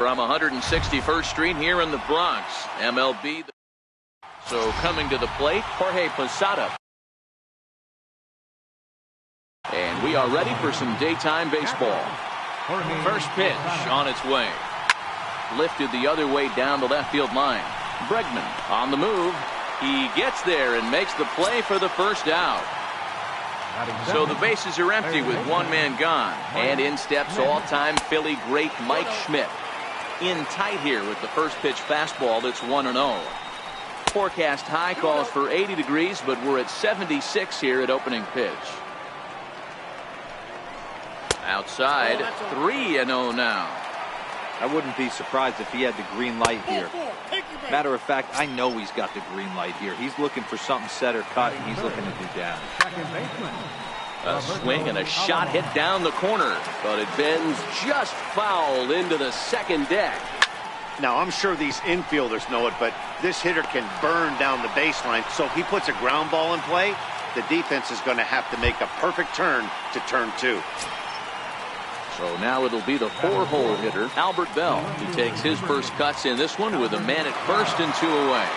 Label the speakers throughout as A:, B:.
A: from 161st Street here in the Bronx, MLB. So coming to the plate, Jorge Posada. And we are ready for some daytime baseball. First pitch on its way. Lifted the other way down the left field line. Bregman on the move. He gets there and makes the play for the first out. So the bases are empty with one man gone. And in steps all-time Philly great Mike Schmidt. In tight here with the first pitch fastball that's 1-0. Forecast high calls for 80 degrees, but we're at 76 here at opening pitch. Outside, 3-0 now.
B: I wouldn't be surprised if he had the green light here. Matter of fact, I know he's got the green light here. He's looking for something set or cut, and he's looking to do damage.
A: A swing and a shot hit down the corner, but it bends just foul into the second deck.
C: Now, I'm sure these infielders know it, but this hitter can burn down the baseline. So if he puts a ground ball in play, the defense is going to have to make a perfect turn to turn two.
A: So now it'll be the four-hole hitter, Albert Bell. He takes his first cuts in this one with a man at first and 2 away.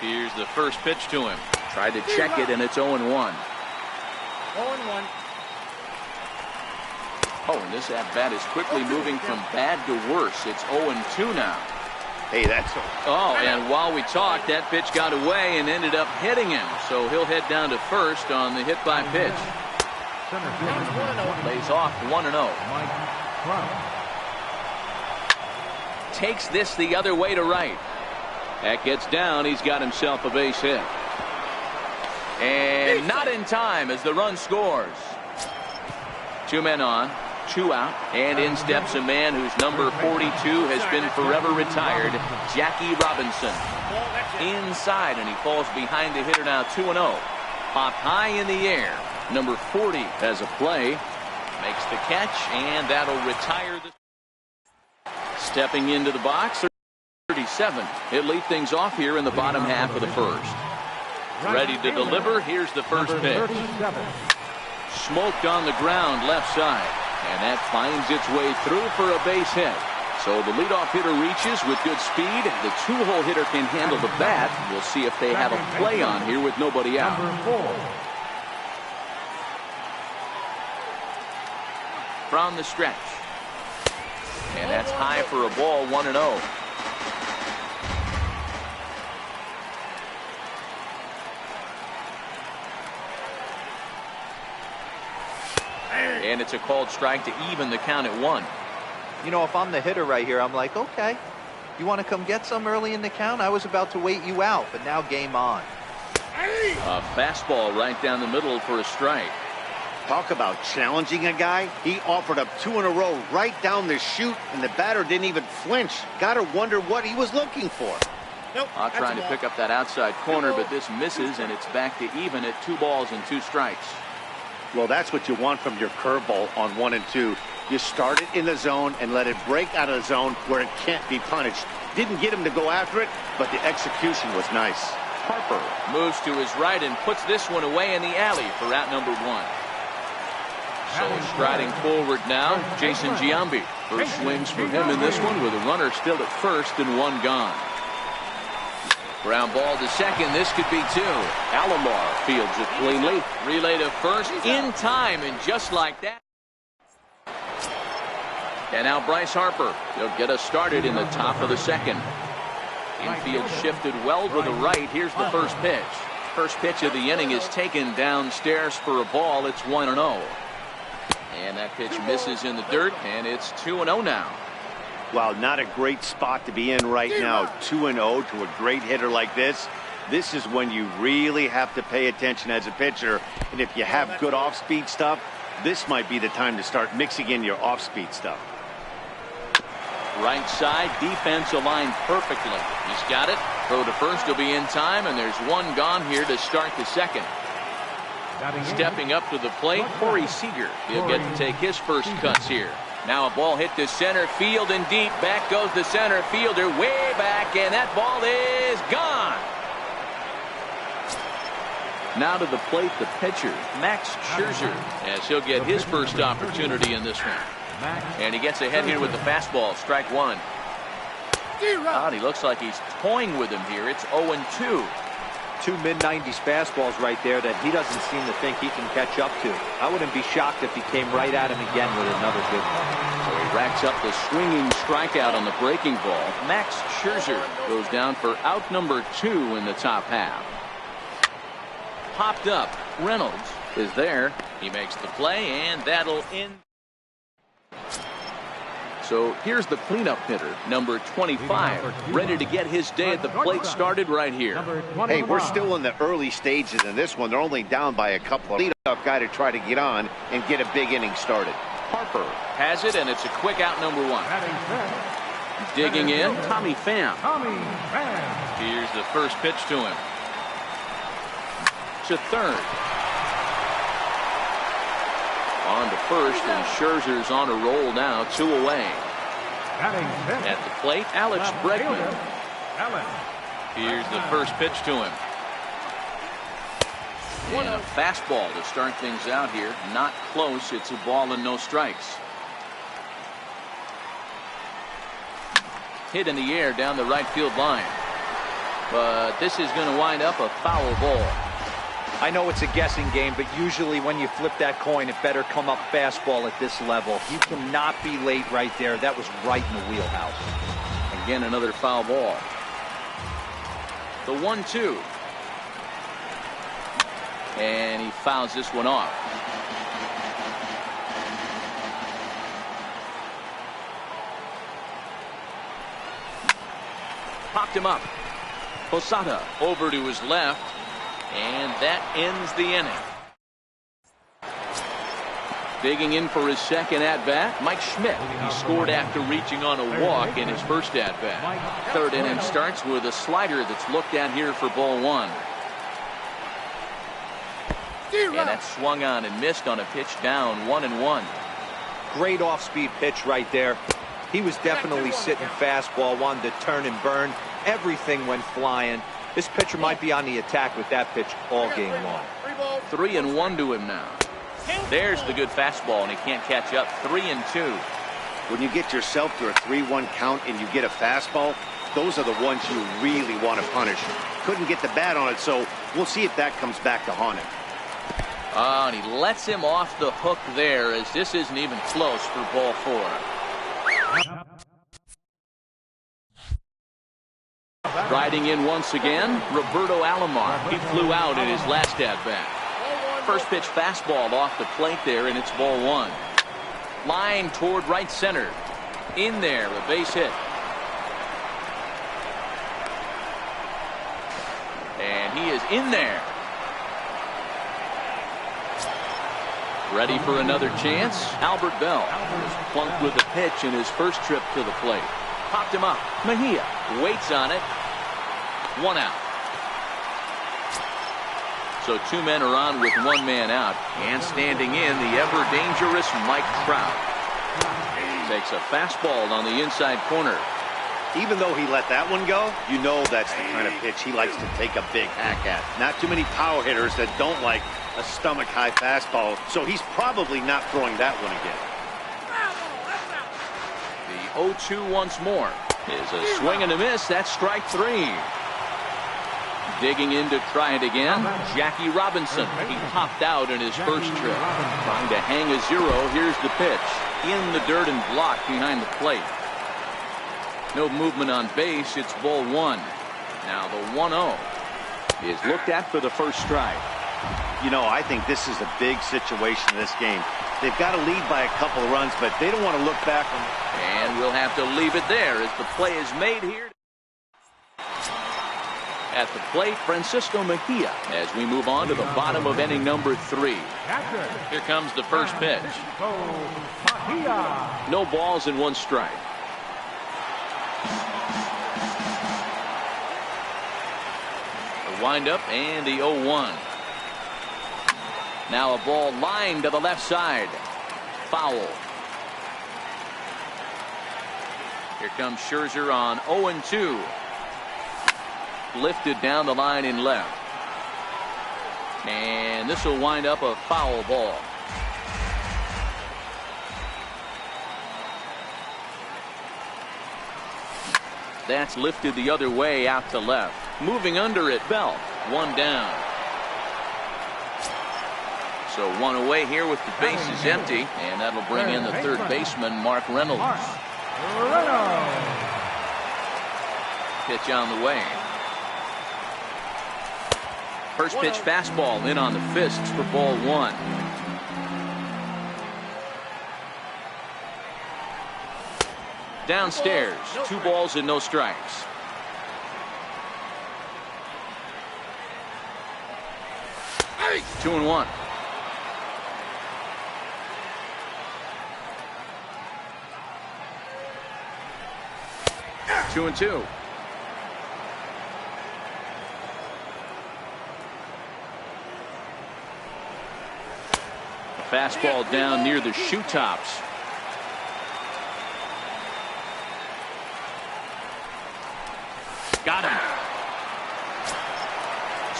A: Here's the first pitch to him. Tried to check it, and it's 0-1.
D: 0-1.
A: Oh, and this at-bat is quickly moving from bad to worse. It's 0-2 now.
C: Hey, that's...
A: Oh, and while we talked, that pitch got away and ended up hitting him. So he'll head down to first on the hit by pitch. Lays off 1-0. Takes this the other way to right. That gets down. He's got himself a base hit. And not in time as the run scores. 2 men on, 2 out, and in steps a man whose number 42 has been forever retired, Jackie Robinson. Inside, and he falls behind the hitter now. 2-0. Popped high in the air. Number 40 has a play, makes the catch, and that'll retire the... Stepping into the box, 37. He'll lead things off here in the bottom half of the first. Ready to deliver. Here's the first pitch. Smoked on the ground left side, and that finds its way through for a base hit. So the leadoff hitter reaches with good speed. The 2-hole hitter can handle the bat. We'll see if they have a play on here with nobody out. From the stretch, and that's high for a ball. 1-0. And it's a called strike to even the count at 1.
B: You know, if I'm the hitter right here, I'm like, okay, you want to come get some early in the count? I was about to wait you out, but now game on.
A: A fastball right down the middle for a strike.
C: Talk about challenging a guy. He offered up 2 in a row right down the chute, and the batter didn't even flinch. Gotta wonder what he was looking for.
D: Nope,
A: trying to pick up that outside corner, but this misses, and it's back to even at 2 balls and 2 strikes.
C: Well, that's what you want from your curveball on 1 and 2. You start it in the zone and let it break out of the zone where it can't be punished. Didn't get him to go after it, but the execution was nice.
A: Harper moves to his right and puts this one away in the alley for out number 1. So striding forward now, Jason Giambi. First swings for him in this one with a runner still at first and 1 gone. Ground ball to second. This could be 2. Alomar fields it cleanly. Relay to first in time, and just like that. And now Bryce Harper. He'll get us started in the top of the second. Infield shifted well to the right. Here's the first pitch. First pitch of the inning is taken downstairs for a ball. It's 1-0. And that pitch misses in the dirt, and it's 2-0 now.
C: Wow, not a great spot to be in right now. 2-0 to a great hitter like this. This is when you really have to pay attention as a pitcher. And if you have good off-speed stuff, this might be the time to start mixing in your off-speed stuff.
A: Right side, defense aligned perfectly. He's got it. Throw to first will be in time, and there's 1 gone here to start the second. Stepping up to the plate, Corey Seager. He'll get to take his first cuts here. Now a ball hit to center field and deep. Back goes the center fielder way back, and that ball is gone. Now to the plate, the pitcher, Max Scherzer, as he'll get his first opportunity in this one. And he gets ahead here with the fastball, strike one. God, he looks like he's toying with him here. It's 0-2.
B: Two mid-90s fastballs right there that he doesn't seem to think he can catch up to. I wouldn't be shocked if he came right at him again with another good one.
A: So he racks up the swinging strikeout on the breaking ball. Max Scherzer goes down for out number 2 in the top half. Popped up. Reynolds is there. He makes the play, and that'll end. So here's the cleanup hitter, number 25, ready to get his day at the plate started right here.
C: Hey, we're still in the early stages in this one. They're only down by a couple. Leadoff guy to try to get on and get a big inning started.
A: Harper has it, and it's a quick out, number 1. Digging in, Tommy Pham. Here's the first pitch to him. To third. On to first, and Scherzer's on a roll now, 2 away. At the plate, Alex Bregman. Here's the first pitch to him. And a fastball to start things out here. Not close. It's a ball and no strikes. Hit in the air down the right field line. But this is going to wind up a foul ball.
B: I know it's a guessing game, but usually when you flip that coin, it better come up fastball at this level. You cannot be late right there. That was right in the wheelhouse.
A: Again, another foul ball. The 1-2. And he fouls this one off. Popped him up. Posada over to his left. And that ends the inning. Digging in for his second at-bat, Mike Schmidt. He scored after reaching on a walk in his first at-bat. Third inning starts with a slider that's looked at here for ball 1. And that swung on and missed on a pitch down, 1-1.
B: Great off-speed pitch right there. He was definitely sitting fastball, wanted to turn and burn. Everything went flying. This pitcher might be on the attack with that pitch all game long.
A: 3-1 to him now. There's the good fastball, and he can't catch up. 3-2.
C: When you get yourself to a 3-1 count and you get a fastball, those are the ones you really want to punish. Couldn't get the bat on it, so we'll see if that comes back to haunt him.
A: And he lets him off the hook there, as this isn't even close for ball 4. Riding in once again, Roberto Alomar. He flew out in his last at-bat. First pitch fastball off the plate there, and it's ball 1. Line toward right center. In there, a base hit. And he is in there. Ready for another chance. Albert Bell plunked with a pitch in his first trip to the plate. Popped him up. Mejia waits on it. 1 out. So 2 men are on with 1 man out. And standing in, the ever-dangerous Mike Trout. Takes a fastball on the inside corner.
C: Even though he let that one go, you know that's the kind of pitch he likes to take a big hack at. Not too many power hitters that don't like a stomach-high fastball, so he's probably not throwing that one again.
A: The 0-2 once more is a swing and a miss. That's strike 3. Digging in to try it again, Jackie Robinson. He popped out in his first trip. Trying to hang a 0. Here's the pitch. In the dirt and blocked behind the plate. No movement on base. It's ball 1. Now the 1-0 is looked at for the first strike.
C: You know, I think this is a big situation in this game. They've got to lead by a couple of runs, but they don't want to look back on.
A: And we'll have to leave it there as the play is made here. At the plate, Francisco Mejia, as we move on to the bottom of inning number 3. Here comes the first pitch. No balls and 1 strike. The windup and the 0-1. Now a ball lined to the left side. Foul. Here comes Scherzer on 0-2. Lifted down the line in left. And this will wind up a foul ball. That's lifted the other way out to left. Moving under it, Bell. One down. So one away here with the bases empty. And that'll bring in the third baseman, Mark Reynolds. Pitch on the way. First pitch fastball in on the fists for ball one. Downstairs, 2 balls and no strikes. Hey. 2-1. Two and two. Fastball down near the shoe tops. Got him.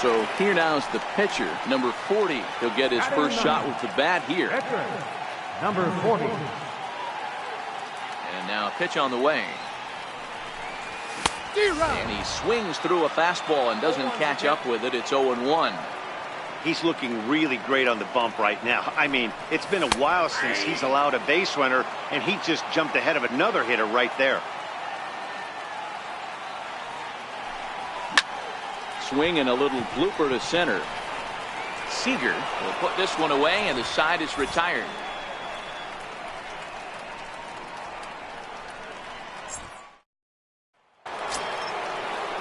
A: So here now is the pitcher, number 40. He'll get his first shot with the bat here.
D: Number 40.
A: And now a pitch on the way. And he swings through a fastball and doesn't catch up with it. It's 0-1.
C: He's looking really great on the bump right now. I mean, it's been a while since he's allowed a base runner, and he just jumped ahead of another hitter right there.
A: Swing and a little blooper to center. Seager will put this one away, and the side is retired.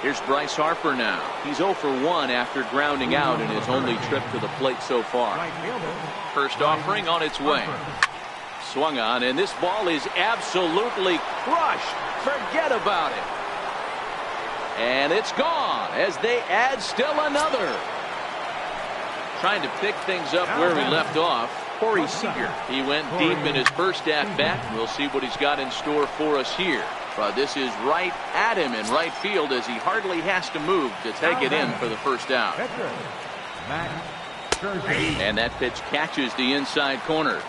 A: Here's Bryce Harper now. He's 0 for 1 after grounding out in his only trip to the plate so far. First offering on its way. Swung on, and this ball is absolutely crushed. Forget about it. And it's gone as they add still another. Trying to pick things up where we left off. Corey Seager. He went deep in his first at-bat. We'll see what he's got in store for us here. But this is right at him in right field as he hardly has to move to take it in for the first out. And that pitch catches the inside corner.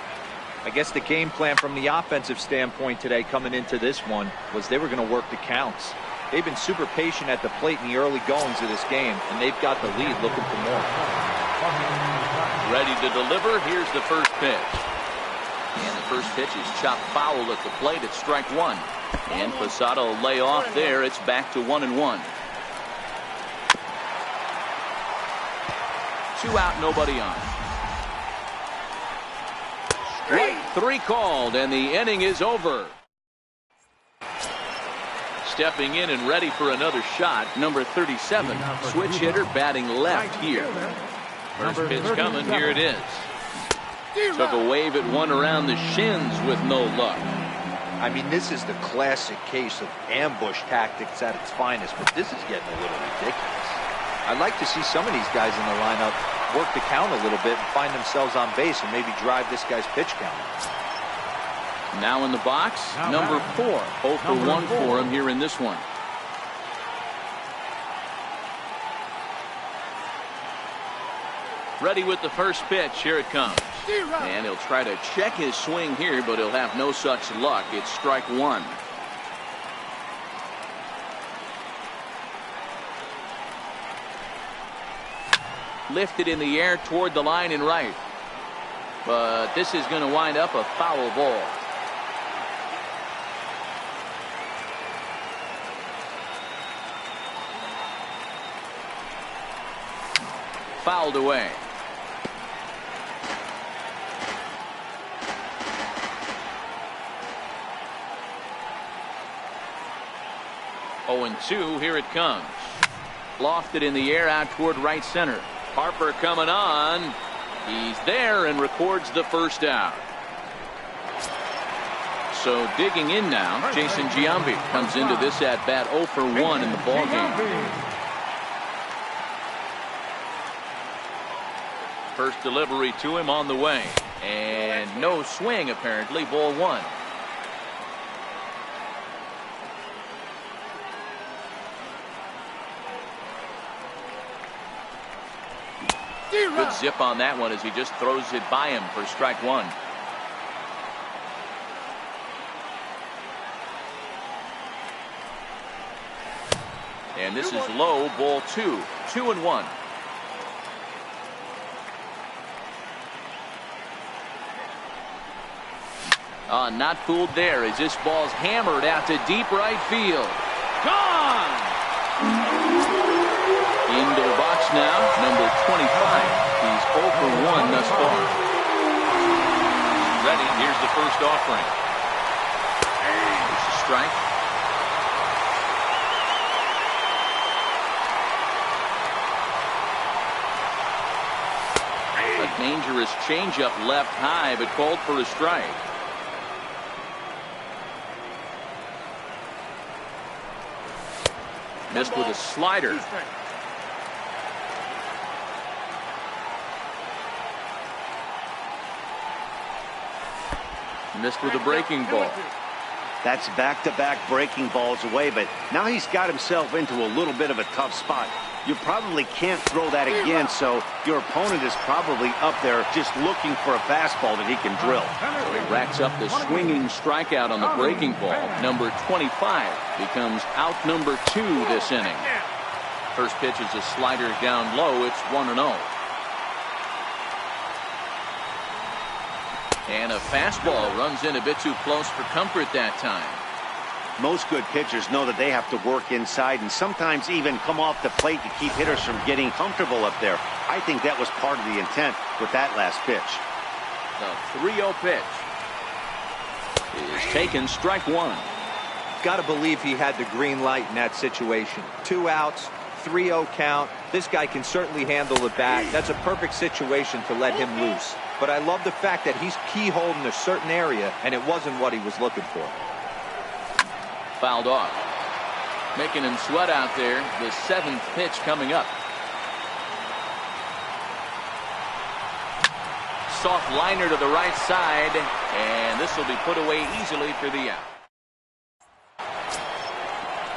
B: I guess the game plan from the offensive standpoint today coming into this one was they were going to work the counts. They've been super patient at the plate in the early goings of this game, and they've got the lead looking for more.
A: Ready to deliver. Here's the first pitch. And the first pitch is chopped foul at the plate. It's strike one. And Posada will lay off there. It's back to 1-1. 2 out, nobody on. Strike 3 called, and the inning is over. Stepping in and ready for another shot, number 37, switch hitter batting left here. First pitch coming, here it is. Took a wave at one around the shins with no luck.
B: I mean, this is the classic case of ambush tactics at its finest, but this is getting a little ridiculous. I'd like to see some of these guys in the lineup work the count a little bit and find themselves on base and maybe drive this guy's pitch count.
A: Now in the box, number 4. 0 for 1 for him here in this one. Ready with the first pitch. Here it comes. And he'll try to check his swing here, but he'll have no such luck. It's strike 1. Lifted in the air toward the line and right. But this is going to wind up a foul ball. Fouled away. Oh, and 2, here it comes. Lofted in the air out toward right center. Harper coming on. He's there and records the first out. So digging in now, Jason Giambi comes into this at bat 0 for 1 in the ballgame. First delivery to him on the way. And no swing apparently, ball 1. Good zip on that one as he just throws it by him for strike one. And this is low, ball 2. 2-1. Not fooled there as this ball's hammered out to deep right field. Gone! Into the box now, number 25. He's 0 for 1 thus far. Ready, here's the first offering. It's a strike. A dangerous changeup left high, but called for a strike. Missed with a slider. Missed with a breaking ball.
C: That's back-to-back breaking balls away, but now he's got himself into a little bit of a tough spot. You probably can't throw that again, so your opponent is probably up there just looking for a fastball that he can drill.
A: So he racks up the swinging strikeout on the breaking ball. Number 25 becomes out number 2 this inning. First pitch is a slider down low. It's 1-0. And a fastball runs in a bit too close for comfort that time.
C: Most good pitchers know that they have to work inside and sometimes even come off the plate to keep hitters from getting comfortable up there. I think that was part of the intent with that last pitch.
A: The 3-0 pitch is taken, strike one.
B: Got to believe he had the green light in that situation. 2 outs, 3-0 count. This guy can certainly handle the bat. That's a perfect situation to let him loose. But I love the fact that he's keyholed in a certain area, and it wasn't what he was looking for.
A: Fouled off. Making him sweat out there. The 7th pitch coming up. Soft liner to the right side, and this will be put away easily for the out.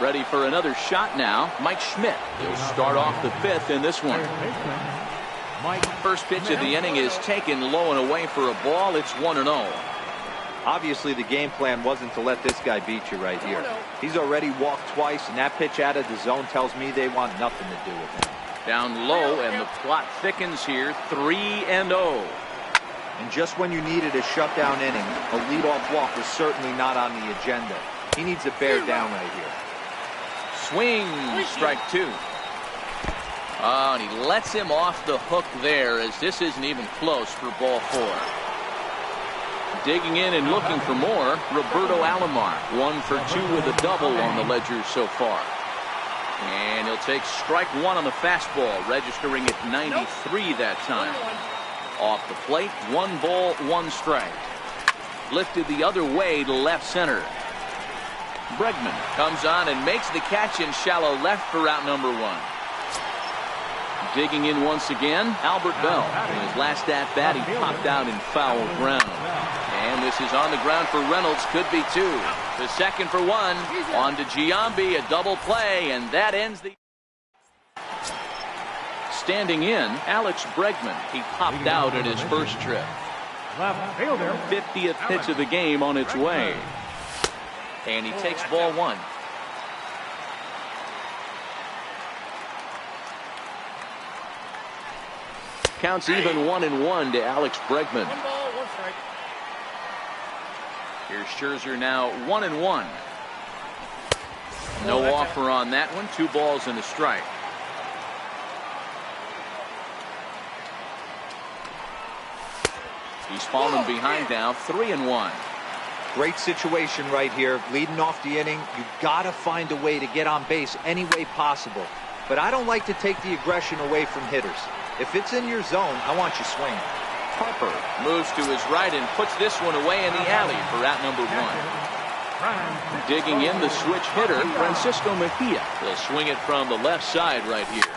A: Ready for another shot now. Mike Schmidt. He'll start off the 5th in this one. First pitch of the inning is taken low and away for a ball. It's 1-0.
B: Obviously, the game plan wasn't to let this guy beat you right here. He's already walked twice, and that pitch out of the zone tells me they want nothing to do with him.
A: Down low, and the plot thickens here. 3-0.
B: And just when you needed a shutdown inning, a leadoff walk was certainly not on the agenda. He needs to bear down right here.
A: Swing, strike 2. Oh, and he lets him off the hook there as this isn't even close for ball 4. Digging in and looking for more, Roberto Alomar. 1 for 2 with a double on the ledger so far. And he'll take strike 1 on the fastball, registering at 93 that time. Off the plate, 1 ball, 1 strike. Lifted the other way to left center. Bregman comes on and makes the catch in shallow left for out number 1. Digging in once again, Albert Bell. In his last at-bat, he popped out in foul ground. And this is on the ground for Reynolds. Could be 2. The second for 1. On to Giambi, a double play, and that ends the... Standing in, Alex Bregman. He popped out in his first trip. 50th pitch of the game on its way. And he takes ball 1. Counts even 1-1 to Alex Bregman. Here's Scherzer now 1-1. No offer on that one. 2 balls and a strike. He's fallen behind now, 3-1.
B: Great situation right here. Leading off the inning, you gotta find a way to get on base any way possible. But I don't like to take the aggression away from hitters. If it's in your zone, I want you swinging.
A: Harper moves to his right and puts this one away in the alley for out number 1. Digging in, the switch hitter, Francisco Mejia. He'll swing it from the left side right here.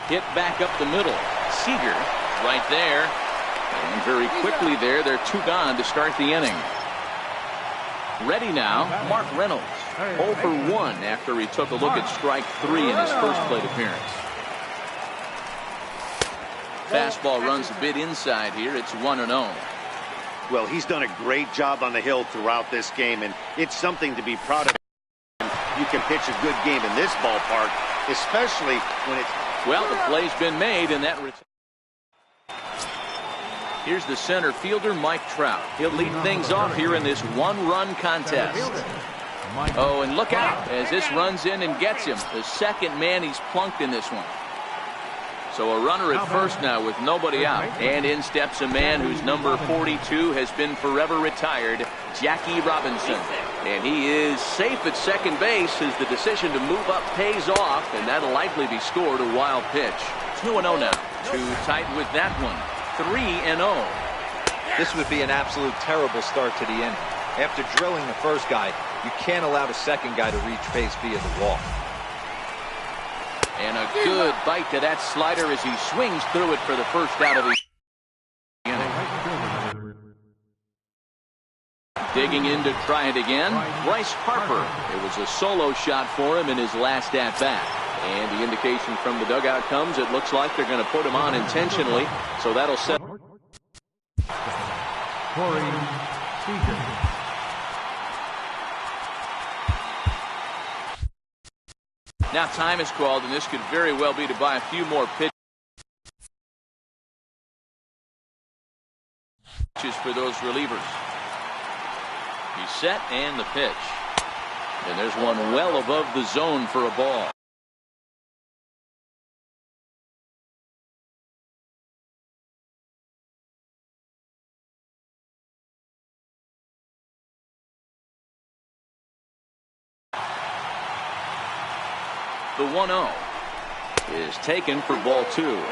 A: Hit back up the middle. Seager right there. And very quickly there, they're 2 gone to start the inning. Ready now, Mark Reynolds. 0 for 1 after he took a look at strike 3 in his first plate appearance. Fastball runs a bit inside here. It's 1-0.
C: Well, he's done a great job on the hill throughout this game, and it's something to be proud of. You can pitch a good game in this ballpark, especially when it's...
A: Well, the play's been made, and that... Here's the center fielder, Mike Trout. He'll lead things off here in this one-run contest. Oh, and look out as this runs in and gets him. The second man he's plunked in this one. So a runner at first now with nobody out. And in steps a man whose number 42 has been forever retired, Jackie Robinson. And he is safe at second base as the decision to move up pays off, and that'll likely be scored a wild pitch. 2-0 now. Too tight with that one. 3-0.
B: This would be an absolute terrible start to the inning. After drilling the first guy, you can't allow the second guy to reach base via the walk.
A: And a good bite to that slider as he swings through it for the first out of the inning. Digging in to try it again, Bryce Harper. It was a solo shot for him in his last at-bat. And the indication from the dugout comes, it looks like they're going to put him on intentionally. So that'll set. Now time is called, and this could very well be to buy a few more pitches for those relievers. He's set, and the pitch. And there's one well above the zone for a ball. The 1-0 is taken for ball 2.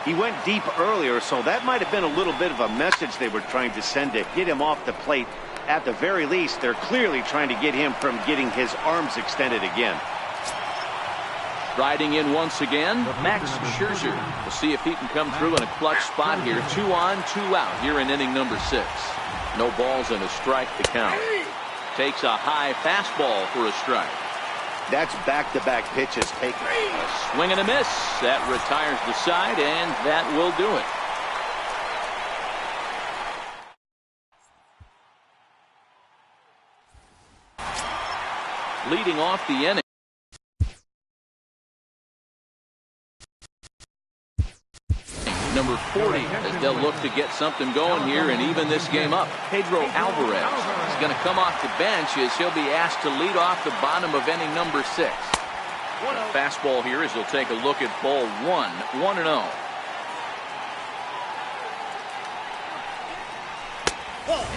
C: He went deep earlier, so that might have been a little bit of a message they were trying to send to get him off the plate. At the very least, they're clearly trying to get him from getting his arms extended again.
A: Riding in once again, Max Scherzer. We'll see if he can come through in a clutch spot here. 2 on, 2 out here in inning number 6. No balls and a strike to count. Takes a high fastball for a strike.
C: That's back-to-back pitches taken.
A: A swing and a miss. That retires the side, and that will do it. Leading off the inning. Number 40 as they'll look to get something going here and even this game up. Pedro Alvarez is going to come off the bench as he'll be asked to lead off the bottom of inning number 6. A fastball here as he'll take a look at ball 1. 1-0.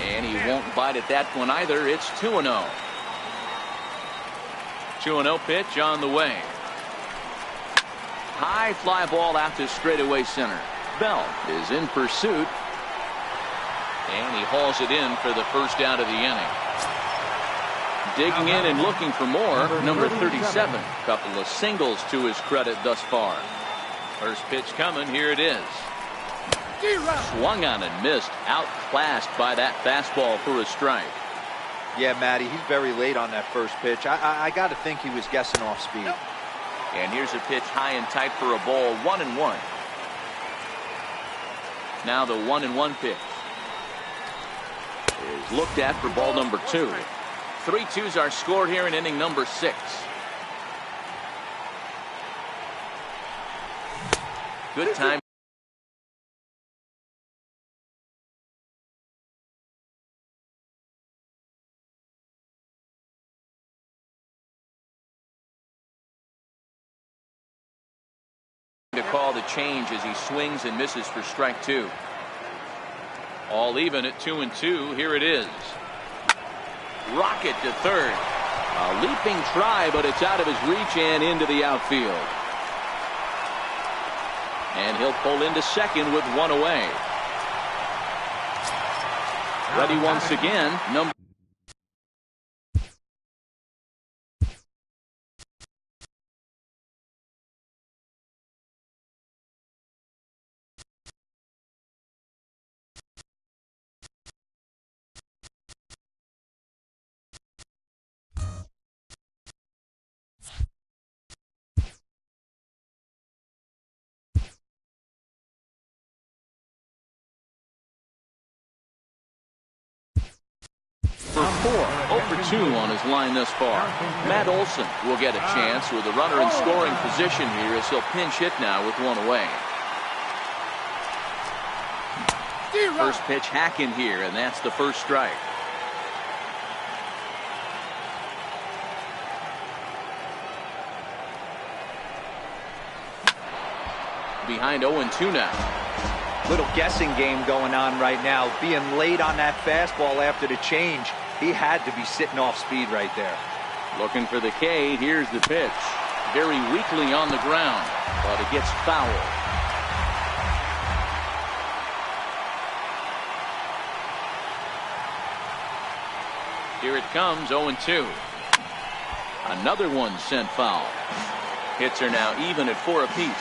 A: And he won't bite at that one either. It's 2-0. 2-0 pitch on the way. High fly ball out to straightaway center. Bell is in pursuit, and he hauls it in for the first out of the inning. Digging in and looking for more, number 37. Couple of singles to his credit thus far. First pitch coming, here it is. Swung on and missed, outclassed by that fastball for a strike.
B: Yeah, Matty, he's very late on that first pitch. I got to think he was guessing off speed.
A: And here's a pitch high and tight for a ball, 1-1. Now the 1-1 pitch is looked at for ball number 2. 3-2s are scored here in inning number 6. Good time. To call the change as he swings and misses for strike 2. All even at 2-2. Here it is. Rocket to third. A leaping try, but it's out of his reach and into the outfield. And he'll pull into second with 1 away. Ready once again, number 4, 0 for 2 on his line thus far. Matt Olson will get a chance with a runner in scoring position here as he'll pinch hit now with one away. First pitch hack in here, and that's the first strike. Behind 0-2 now.
B: Little guessing game going on right now. Being late on that fastball after the change. He had to be sitting off speed right there.
A: Looking for the K. Here's the pitch. Very weakly on the ground, but it gets foul. Here it comes, 0-2. Another one sent foul. Hits are now even at 4 apiece.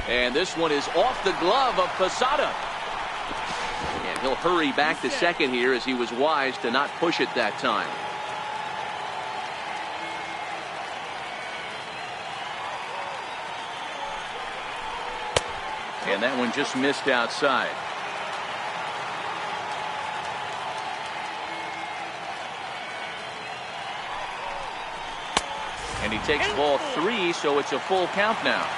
A: And this one is off the glove of Posada. And he'll hurry back to second here as he was wise to not push it that time. And that one just missed outside. And he takes ball 3, so it's a full count now.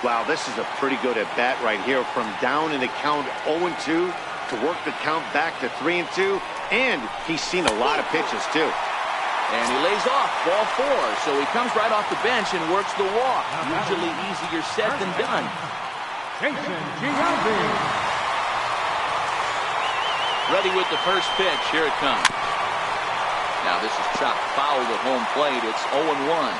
C: Wow, this is a pretty good at-bat right here. From down in the count 0-2 to work the count back to 3-2. And he's seen a lot of pitches, too.
A: And he lays off ball 4, so he comes right off the bench and works the walk. Usually easier said than done. Ready with the first pitch. Here it comes. Now this is chopped foul at home plate. It's 0-1.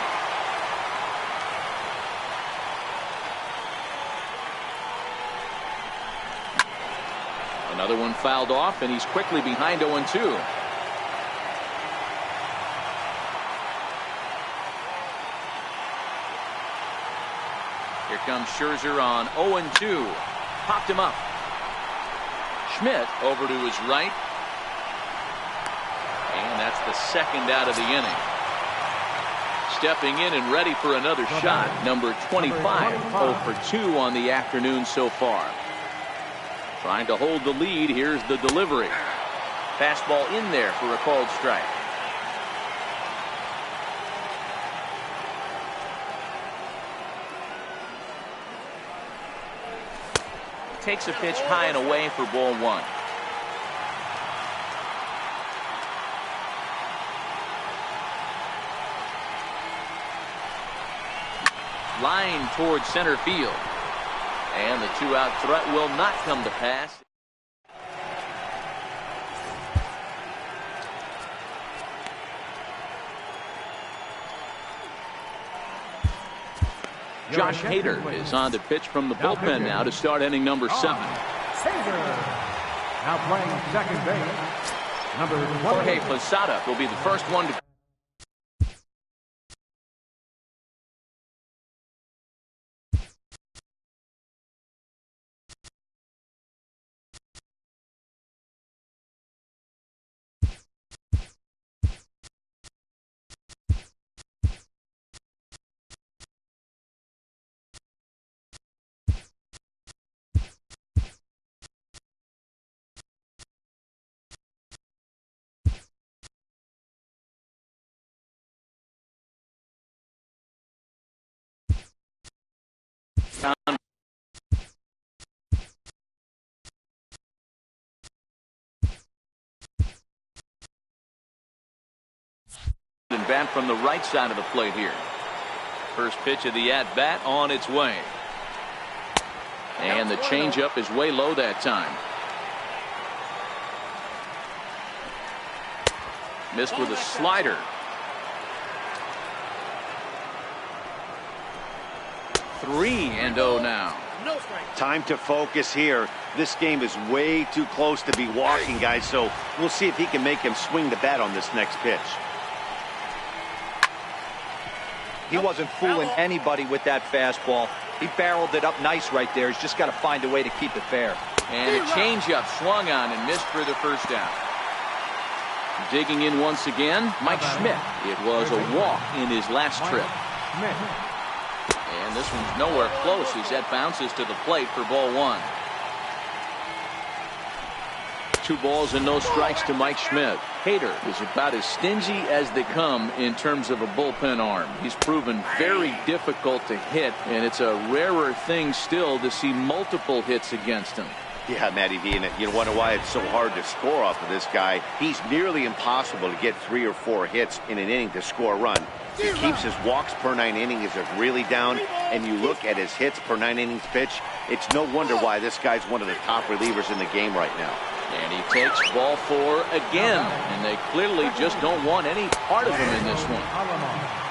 A: Another one fouled off, and he's quickly behind 0-2. Here comes Scherzer on 0-2. Popped him up. Schmidt over to his right. And that's the second out of the inning. Stepping in and ready for another shot. Number 25, 0 for 2 on the afternoon so far. Trying to hold the lead. Here's the delivery. Fastball in there for a called strike. Takes a pitch high and away for ball 1. Line towards center field. And the 2-out threat will not come to pass. Josh Hader is on to pitch from the bullpen now to start inning number 7.
D: Now playing second base, number 20.
A: Jorge Posada will be the first one to. And bat from the right side of the plate here. First pitch of the at-bat on its way. And the changeup is way low that time. Missed with a slider. Three and 0 now.
C: Time to focus here. This game is way too close to be walking, guys, so we'll see if he can make him swing the bat on this next pitch.
B: He wasn't fooling anybody with that fastball. He barreled it up nice right there. He's just got to find a way to keep it fair.
A: And a changeup swung on and missed for the first down. Digging in once again, Mike Schmidt. It was a walk in his last trip. And this one's nowhere close as that bounces to the plate for ball 1. 2 balls and no strikes to Mike Schmidt. Hader is about as stingy as they come in terms of a bullpen arm. He's proven very difficult to hit, and it's a rarer thing still to see multiple hits against him.
C: Yeah, Matty V, and you wonder why it's so hard to score off of this guy. He's nearly impossible to get 3 or 4 hits in an inning to score a run. He keeps his walks per 9 innings really down, and you look at his hits per 9 innings pitch, it's no wonder why this guy's one of the top relievers in the game right now.
A: And he takes ball 4 again, and they clearly just don't want any part of him in this one.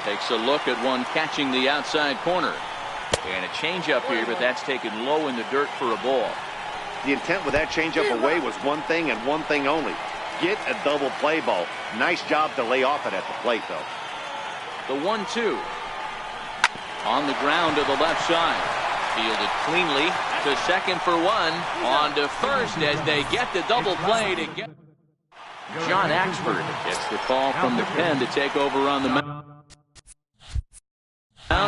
A: Takes a look at one catching the outside corner. And a changeup here, but that's taken low in the dirt for a ball.
C: The intent with that changeup away was one thing and one thing only. Get a double play ball. Nice job to lay off it at the plate, though.
A: The 1-2. On the ground to the left side. Fielded cleanly to second for 1. On to first as they get the double play to get. John Axford gets the call from the pen to take over on the mound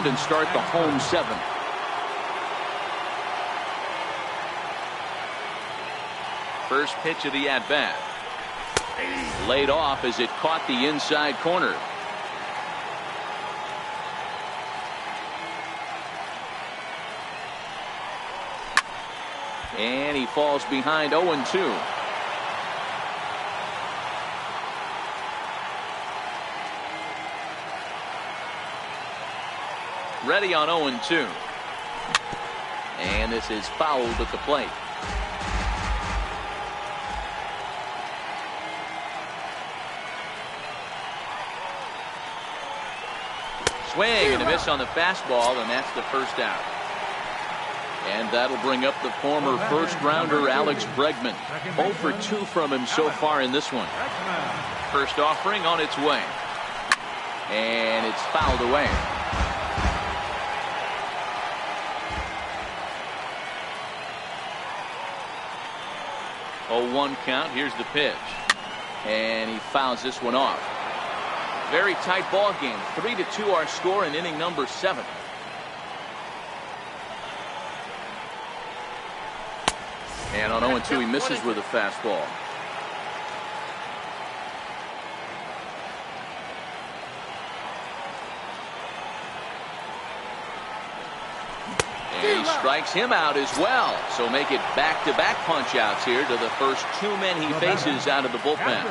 A: and start the home 7th. First pitch of the at-bat. Laid off as it caught the inside corner. And he falls behind 0-2. Ready on 0-2. And this is fouled at the plate. Swing and a miss on the fastball, and that's the first out. And that'll bring up the former first-rounder Alex Bregman. 0 for 2 from him so far in this one. First offering on its way. And it's fouled away. 0-1 count. Here's the pitch. And he fouls this one off. Very tight ball game. 3-2 our score in inning number 7. And on 0-2 he misses with a fastball. And he strikes him out as well. So make it back-to-back punch-outs here to the first 2 men he faces out of the bullpen.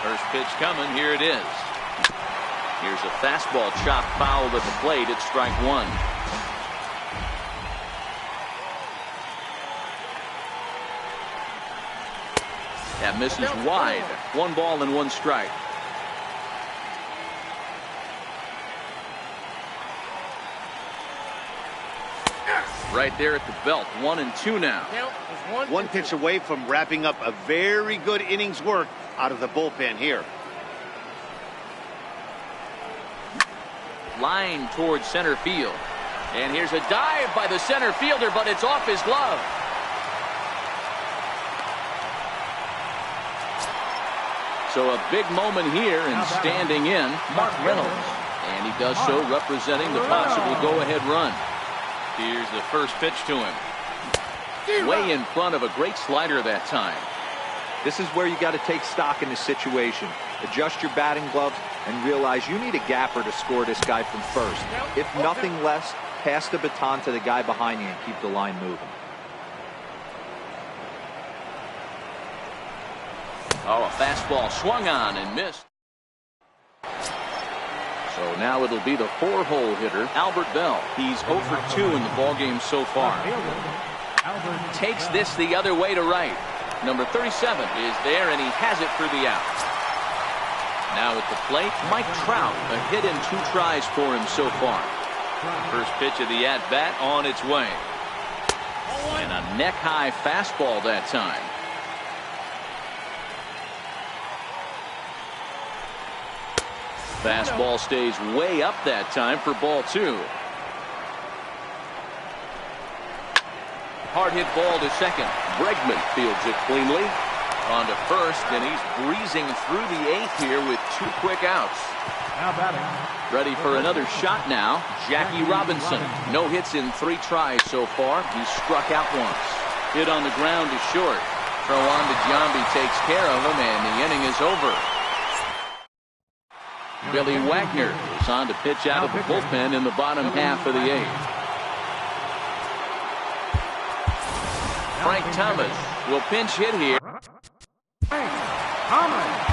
A: First pitch coming. Here it is. Here's a fastball chopped foul at the plate at strike 1. That misses wide. 1 ball and 1 strike. Right there at the belt. 1-2 now.
C: One pitch away from wrapping up a very good innings work out of the bullpen here.
A: Line towards center field. And here's a dive by the center fielder, but it's off his glove. So a big moment here, and standing in, Mark Reynolds. And he does so representing the possible go-ahead run. Here's the first pitch to him. Way in front of a great slider that time.
B: This is where you got to take stock in the situation. Adjust your batting gloves and realize you need a gapper to score this guy from first. If nothing less, pass the baton to the guy behind you and keep the line moving.
A: Oh, a fastball swung on and missed. So now it'll be the 4-hole hitter, Albert Bell. He's 0 for 2 in the ballgame so far. Takes this the other way to right. Number 37 is there, and he has it for the out. Now at the plate, Mike Trout. A hit in 2 tries for him so far. First pitch of the at-bat on its way. And a neck-high fastball that time. Fastball stays way up that time for ball 2. Hard hit ball to second. Bregman fields it cleanly. On to first, and he's breezing through the 8th here with 2 quick outs.
D: Now batting.
A: Ready for another shot now, Jackie Robinson. No hits in 3 tries so far. He's struck out once. Hit on the ground is short. Throw on to Giambi takes care of him, and the inning is over. Billy Wagner is on to pitch out of the bullpen in the bottom half of the 8th. Frank Thomas will pinch hit here.
D: Frank Thomas.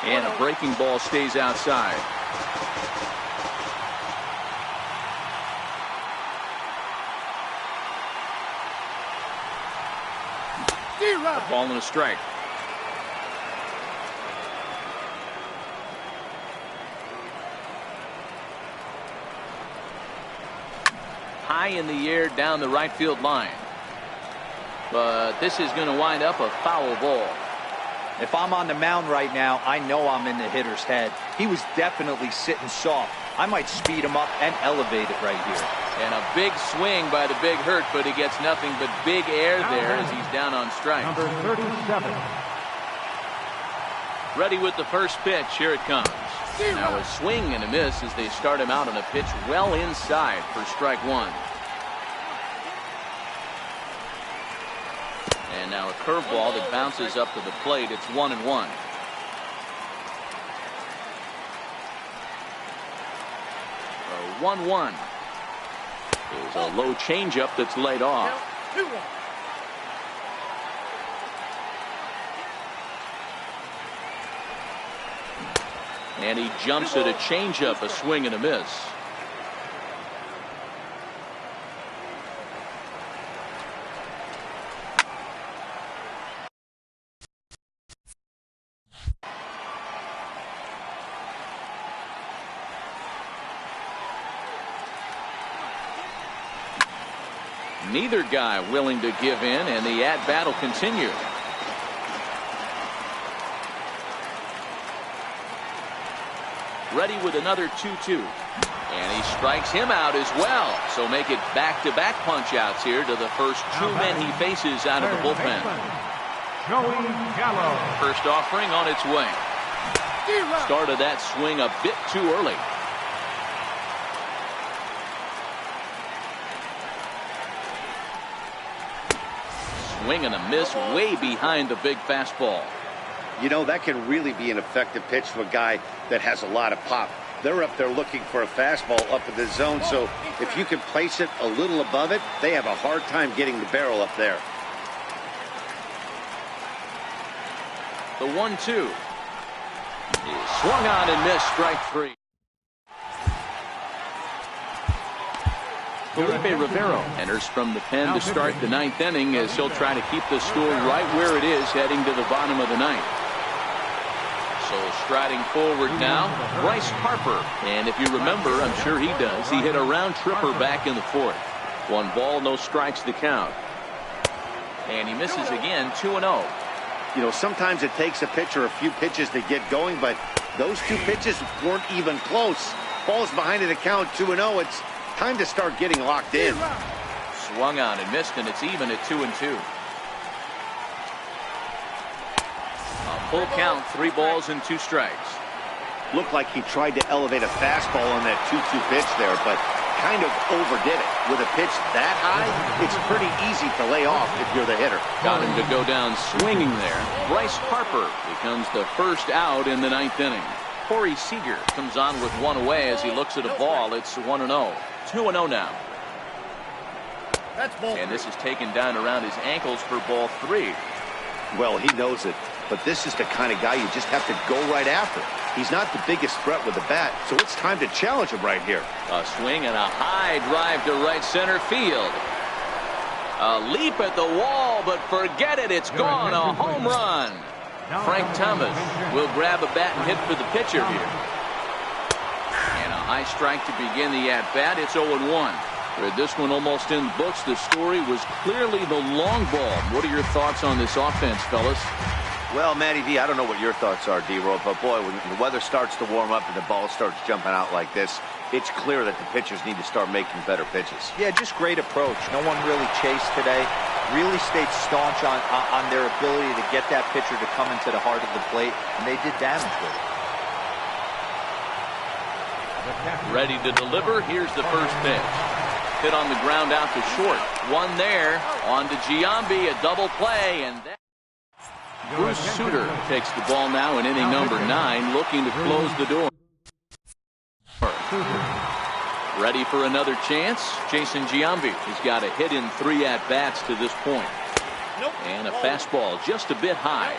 A: And a breaking ball stays outside. A ball and a strike. High in the air down the right field line. But this is going to wind up a foul ball.
B: If I'm on the mound right now, I know I'm in the hitter's head. He was definitely sitting soft. I might speed him up and elevate it right here.
A: And a big swing by the big hurt, but he gets nothing but big air there as he's down on strike.
D: Number 37.
A: Ready with the first pitch. Here it comes. Now a swing and a miss as they start him out on a pitch well inside for strike 1. And now a curveball that bounces up to the plate. It's 1-1. A 1-1 is a low changeup that's laid off. And he jumps at a changeup, a swing and a miss. Neither guy willing to give in, and the at-bat will continue. Ready with another 2-2. And he strikes him out as well. So make it back-to-back punch-outs here to the first 2 men he faces out of the bullpen.
D: Joey Gallo.
A: First offering on its way. Started that swing a bit too early. Swing and a miss way behind the big fastball.
C: You know, that can really be an effective pitch to a guy that has a lot of pop. They're up there looking for a fastball up in the zone, so if you can place it a little above it, they have a hard time getting the barrel up there.
A: The 1-2 is swung on and missed, strike 3. Felipe Rivero enters from the pen to start the 9th inning as he'll try to keep the score right where it is heading to the bottom of the 9th. So striding forward now, Bryce Harper. And if you remember, I'm sure he does, he hit a round tripper back in the 4th. 1 ball, no strikes to count. And he misses again, 2-0.
C: You know, sometimes it takes a pitcher a few pitches to get going, but those 2 pitches weren't even close. Ball's behind in the count, 2-0. It's time to start getting locked in.
A: Swung on and missed, and it's even at 2-2. A full count, 3 balls and 2 strikes.
C: Looked like he tried to elevate a fastball on that 2-2 pitch there, but kind of overdid it. With a pitch that high, it's pretty easy to lay off if you're the hitter.
A: Got him to go down swinging there. Bryce Harper becomes the first out in the 9th inning. Corey Seager comes on with 1 away as he looks at a ball. It's 1-0. 2-0 now. And this is taken down around his ankles for ball 3.
C: Well, he knows it, but this is the kind of guy you just have to go right after. He's not the biggest threat with the bat, so it's time to challenge him right here.
A: A swing and a high drive to right center field. A leap at the wall, but forget it, it's gone. A home run. Frank Thomas will grab a bat and hit for the pitcher here. And a high strike to begin the at-bat. It's 0-1. With this one almost in the books, the story was clearly the long ball. What are your thoughts on this offense, fellas?
C: Well, Matty V, I don't know what your thoughts are, D-Roll, but boy, when the weather starts to warm up and the ball starts jumping out like this, it's clear that the pitchers need to start making better pitches.
B: Yeah, just great approach. No one really chased today. Really stayed staunch on their ability to get that pitcher to come into the heart of the plate, and they did damage with it.
A: Ready to deliver. Here's the first pitch. Hit on the ground out to short. One there. On to Giambi. A double play. And that Bruce Sutter takes the ball now in inning number 9, looking to close the door. Ready for another chance. Jason Giambi. He's got a hit in 3 at-bats to this point. And a fastball just a bit high.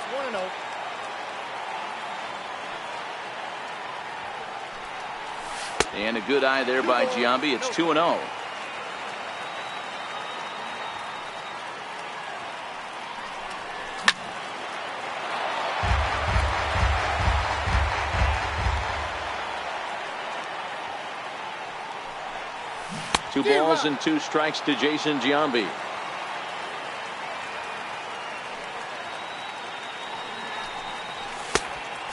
A: And a good eye there by Giambi. It's 2-0. Two balls and 2 strikes to Jason Giambi.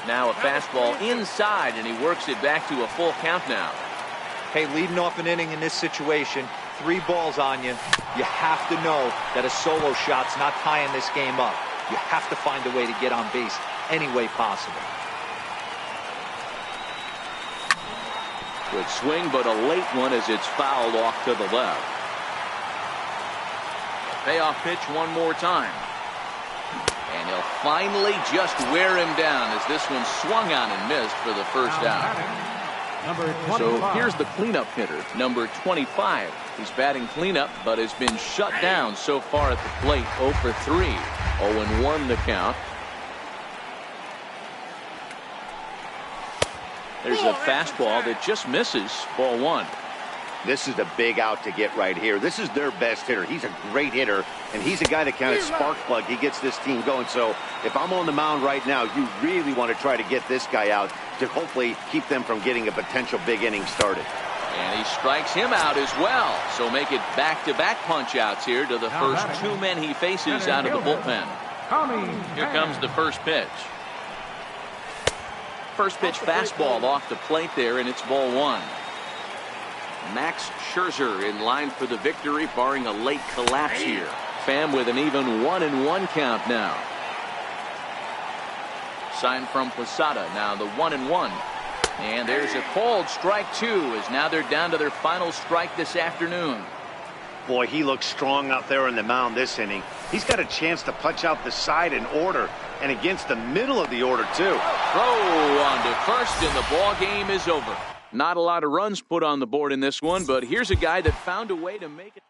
A: Now a fastball inside, and he works it back to a full count now.
B: Hey, leading off an inning in this situation, 3 balls on you. You have to know that a solo shot's not tying this game up. You have to find a way to get on base any way possible.
A: Good swing, but a late one as it's fouled off to the left. Payoff pitch one more time. And he'll finally just wear him down as this one swung on and missed for the first out. So here's the cleanup hitter, number 25. He's batting cleanup, but has been shut down so far at the plate. 0 for 3. 0-1 the count. There's a fastball that just misses. Ball 1.
C: This is a big out to get right here. This is their best hitter. He's a great hitter, and he's a guy that kind of spark plug. He gets this team going. So if I'm on the mound right now, you really want to try to get this guy out to hopefully keep them from getting a potential big inning started.
A: And he strikes him out as well. So make it back-to-back punch-outs here to the first 2 men he faces out of the bullpen. Here comes the first pitch. First pitch fastball off the plate there, and it's ball 1. Max Scherzer in line for the victory, barring a late collapse here. Pham with an even 1-1 count now. Sign from Posada. Now the 1-1. And there's a called strike 2 as now they're down to their final strike this afternoon.
C: Boy, he looks strong out there on the mound this inning. He's got a chance to punch out the side in order and against the middle of the order too.
A: Throw on to first and the ball game is over. Not a lot of runs put on the board in this one, but here's a guy that found a way to make it.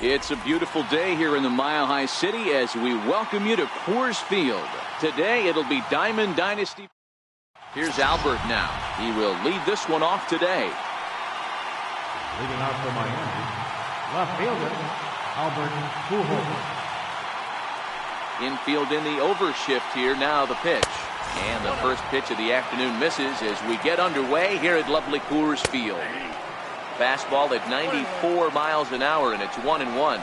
A: It's a beautiful day here in the Mile High City as we welcome you to Coors Field. Today it'll be Diamond Dynasty. Here's Albert now. He will lead this one off today.
D: Leading out for Miami, left fielder, Albert Pujols.
A: Infield in the overshift here. Now the pitch. And the first pitch of the afternoon misses as we get underway here at lovely Coors Field. Fastball at 94 miles an hour, and it's 1-1.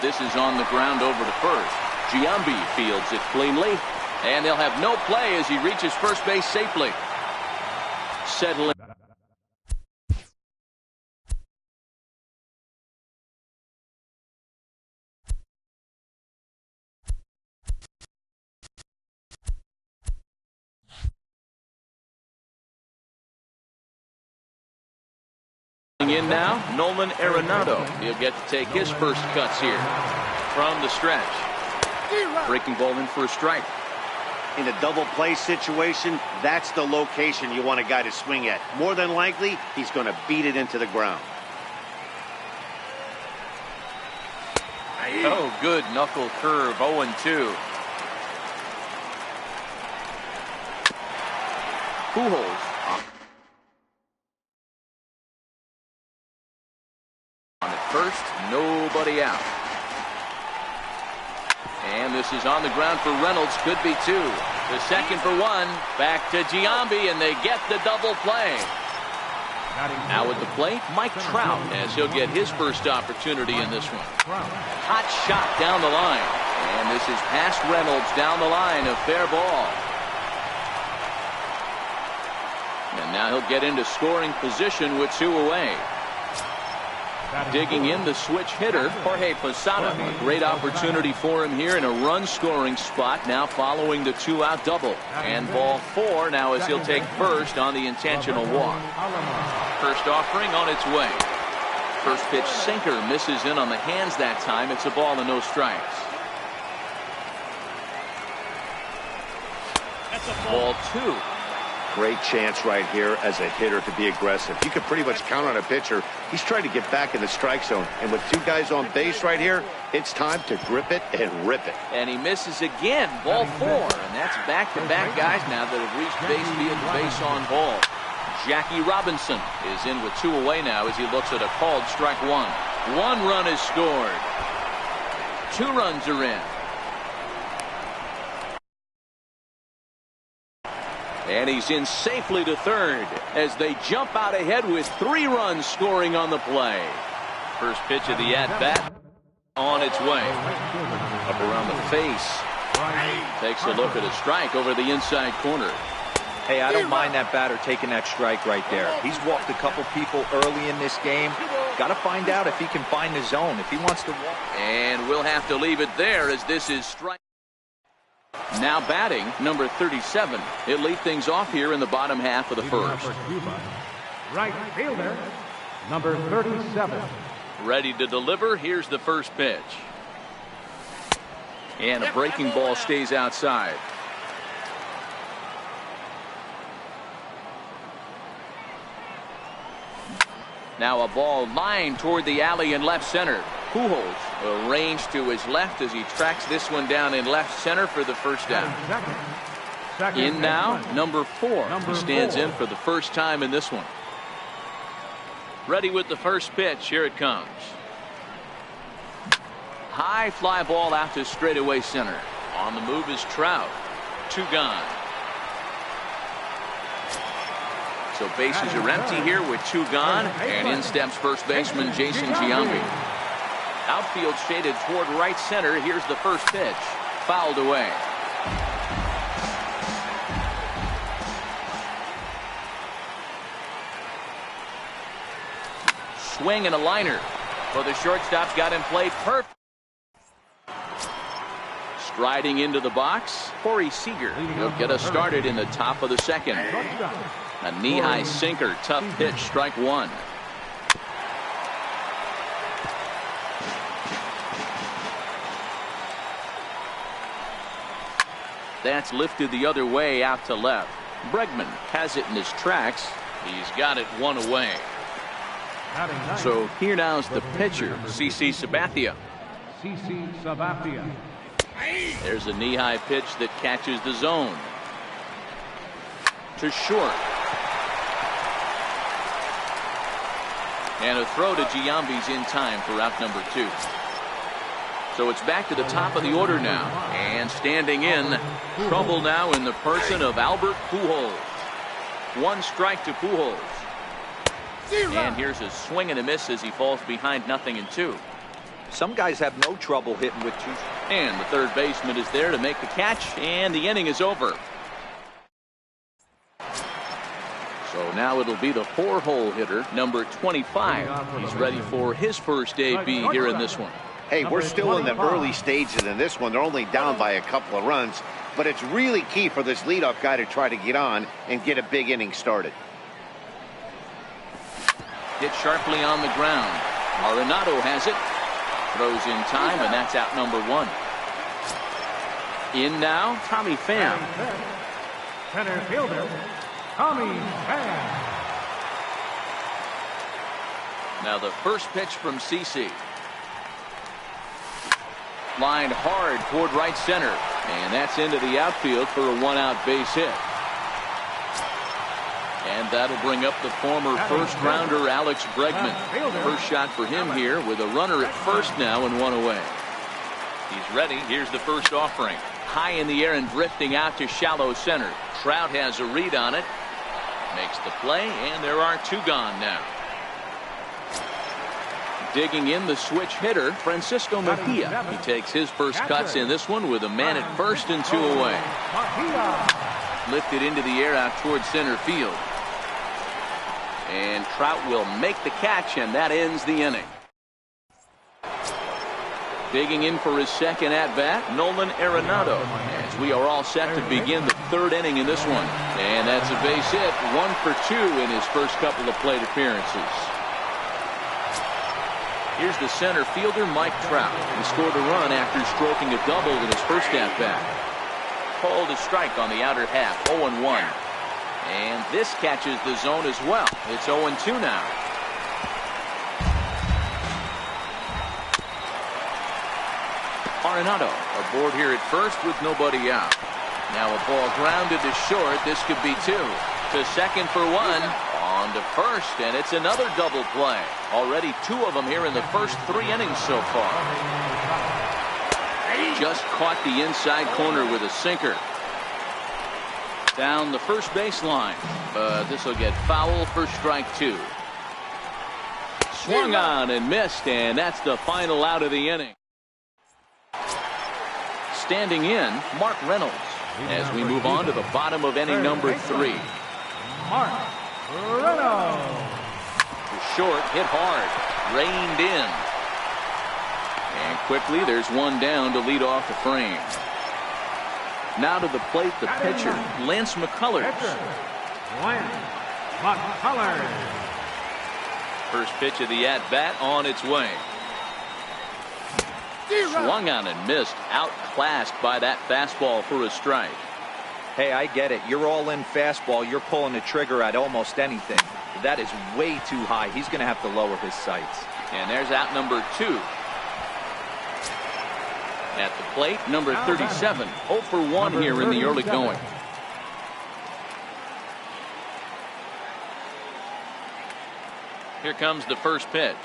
A: This is on the ground over to first. Giambi fields it cleanly, and they'll have no play as he reaches first base safely. Settling. In now, Nolan Arenado. He'll get to take his first cuts here from the stretch. Breaking ball in for a strike.
C: In a double play situation, that's the location you want a guy to swing at. More than likely, he's going to beat it into the ground.
A: Oh, good knuckle curve, 0-2. Pujols. On at first, nobody out. And this is on the ground for Reynolds. Could be two. The second for one. Back to Giambi, and they get the double play. Now at the plate, Mike Trout, as he'll get his first opportunity in this one. Hot shot down the line. And this is past Reynolds down the line. A fair ball. And now he'll get into scoring position with two away. Digging in the switch hitter, Jorge Posada. A great opportunity for him here in a run-scoring spot now following the two-out double. And ball four now as he'll take first on the intentional walk. First offering on its way. First pitch sinker misses in on the hands that time. It's a ball and no strikes. Ball two.
C: Great chance right here as a hitter to be aggressive. You can pretty much count on a pitcher. He's trying to get back in the strike zone. And with two guys on base right here, it's time to grip it and rip it.
A: And he misses again. Ball four. And that's back-to-back guys now that have reached base via the base on ball. Jackie Robinson is in with two away now as he looks at a called strike one. One run is scored. Two runs are in. And he's in safely to third as they jump out ahead with 3 runs scoring on the play. First pitch of the at-bat on its way. Up around the face. Takes a look at a strike over the inside corner.
B: Hey, I don't mind that batter taking that strike right there. He's walked a couple people early in this game. Got to find out if he can find the zone, if he wants to walk.
A: And we'll have to leave it there as this is strike. Now batting, number 37. He'll lead things off here in the bottom half of the first.
D: Right fielder, number 37.
A: Ready to deliver. Here's the first pitch. And a breaking ball stays outside. Now a ball lined toward the alley in left center. Pujols arranged to his left as he tracks this one down in left center for the first down. In now, number 4. He stands in for the first time in this one. Ready with the first pitch. Here it comes. High fly ball out to straightaway center. On the move is Trout. 2 gone. So bases are empty here with 2 gone. And in steps first baseman Jason Giambi. Outfield shaded toward right center. Here's the first pitch. Fouled away. Swing and a liner. Well, the shortstop's got him played perfect. Striding into the box, Corey Seager. He'll get us started in the top of the second. A knee-high sinker. Tough pitch. Strike 1. That's lifted the other way out to left. Bregman has it in his tracks. He's got it 1 away. So here now's the pitcher, CC Sabathia.
D: CC Sabathia.
A: There's a knee-high pitch that catches the zone. To short. And a throw to Giambi's in time for out number 2. So it's back to the top of the order now. And standing in, trouble now in the person of Albert Pujols. 1 strike to Pujols. And here's a swing and a miss as he falls behind 0-2.
B: Some guys have no trouble hitting with 2.
A: And the third baseman is there to make the catch, and the inning is over. So now it'll be the 4-hole hitter, number 25. He's ready for his first AB here in this one.
C: Hey, we're still in the early stages in this one. They're only down by a couple of runs, but it's really key for this leadoff guy to try to get on and get a big inning started.
A: Hit sharply on the ground. Arenado has it. Throws in time, and that's out number 1. In now, Tommy Pham.
D: Center fielder, Tommy Pham.
A: Now the first pitch from CC. Lined hard toward right center. And that's into the outfield for a 1-out base hit. And that'll bring up the former first-rounder Alex Bregman. First shot for him here with a runner at first now and 1 away. He's ready. Here's the first offering. High in the air and drifting out to shallow center. Trout has a read on it. Makes the play, and there are 2 gone now. Digging in the switch hitter, Francisco Mejia. He takes his first cuts in this one with a man at first and 2 away. Lifted into the air out towards center field. And Trout will make the catch, and that ends the inning. Digging in for his second at-bat, Nolan Arenado. As we are all set to begin the 3rd inning in this one. And that's a base hit, 1 for 2 in his first couple of plate appearances. Here's the center fielder, Mike Trout. He scored a run after stroking a double in his first at-bat. Called a strike on the outer half, 0-1. And this catches the zone as well. It's 0-2 now. Arenado aboard here at first with nobody out. Now a ball grounded to short. This could be 2. To second for 1. On to first, and it's another double play. Already 2 of them here in the first 3 innings so far. Just caught the inside corner with a sinker. Down the first baseline, but this will get foul for strike 2. Swung on and missed, and that's the final out of the inning. Standing in, Mark Reynolds, as we move on to the bottom of inning number 3.
D: Mark Reynolds.
A: Short, hit hard, reined in. And quickly, there's 1 down to lead off the frame. Now to the plate, the pitcher, Lance McCullers.
D: Lance McCullers.
A: First pitch of the at-bat on its way. Swung on and missed, outclassed by that fastball for a strike.
B: Hey, I get it. You're all in fastball. You're pulling the trigger at almost anything. That is way too high. He's going to have to lower his sights.
A: And there's out number 2. At the plate, number 37. 0 for 1 here in the early going. Here comes the first pitch.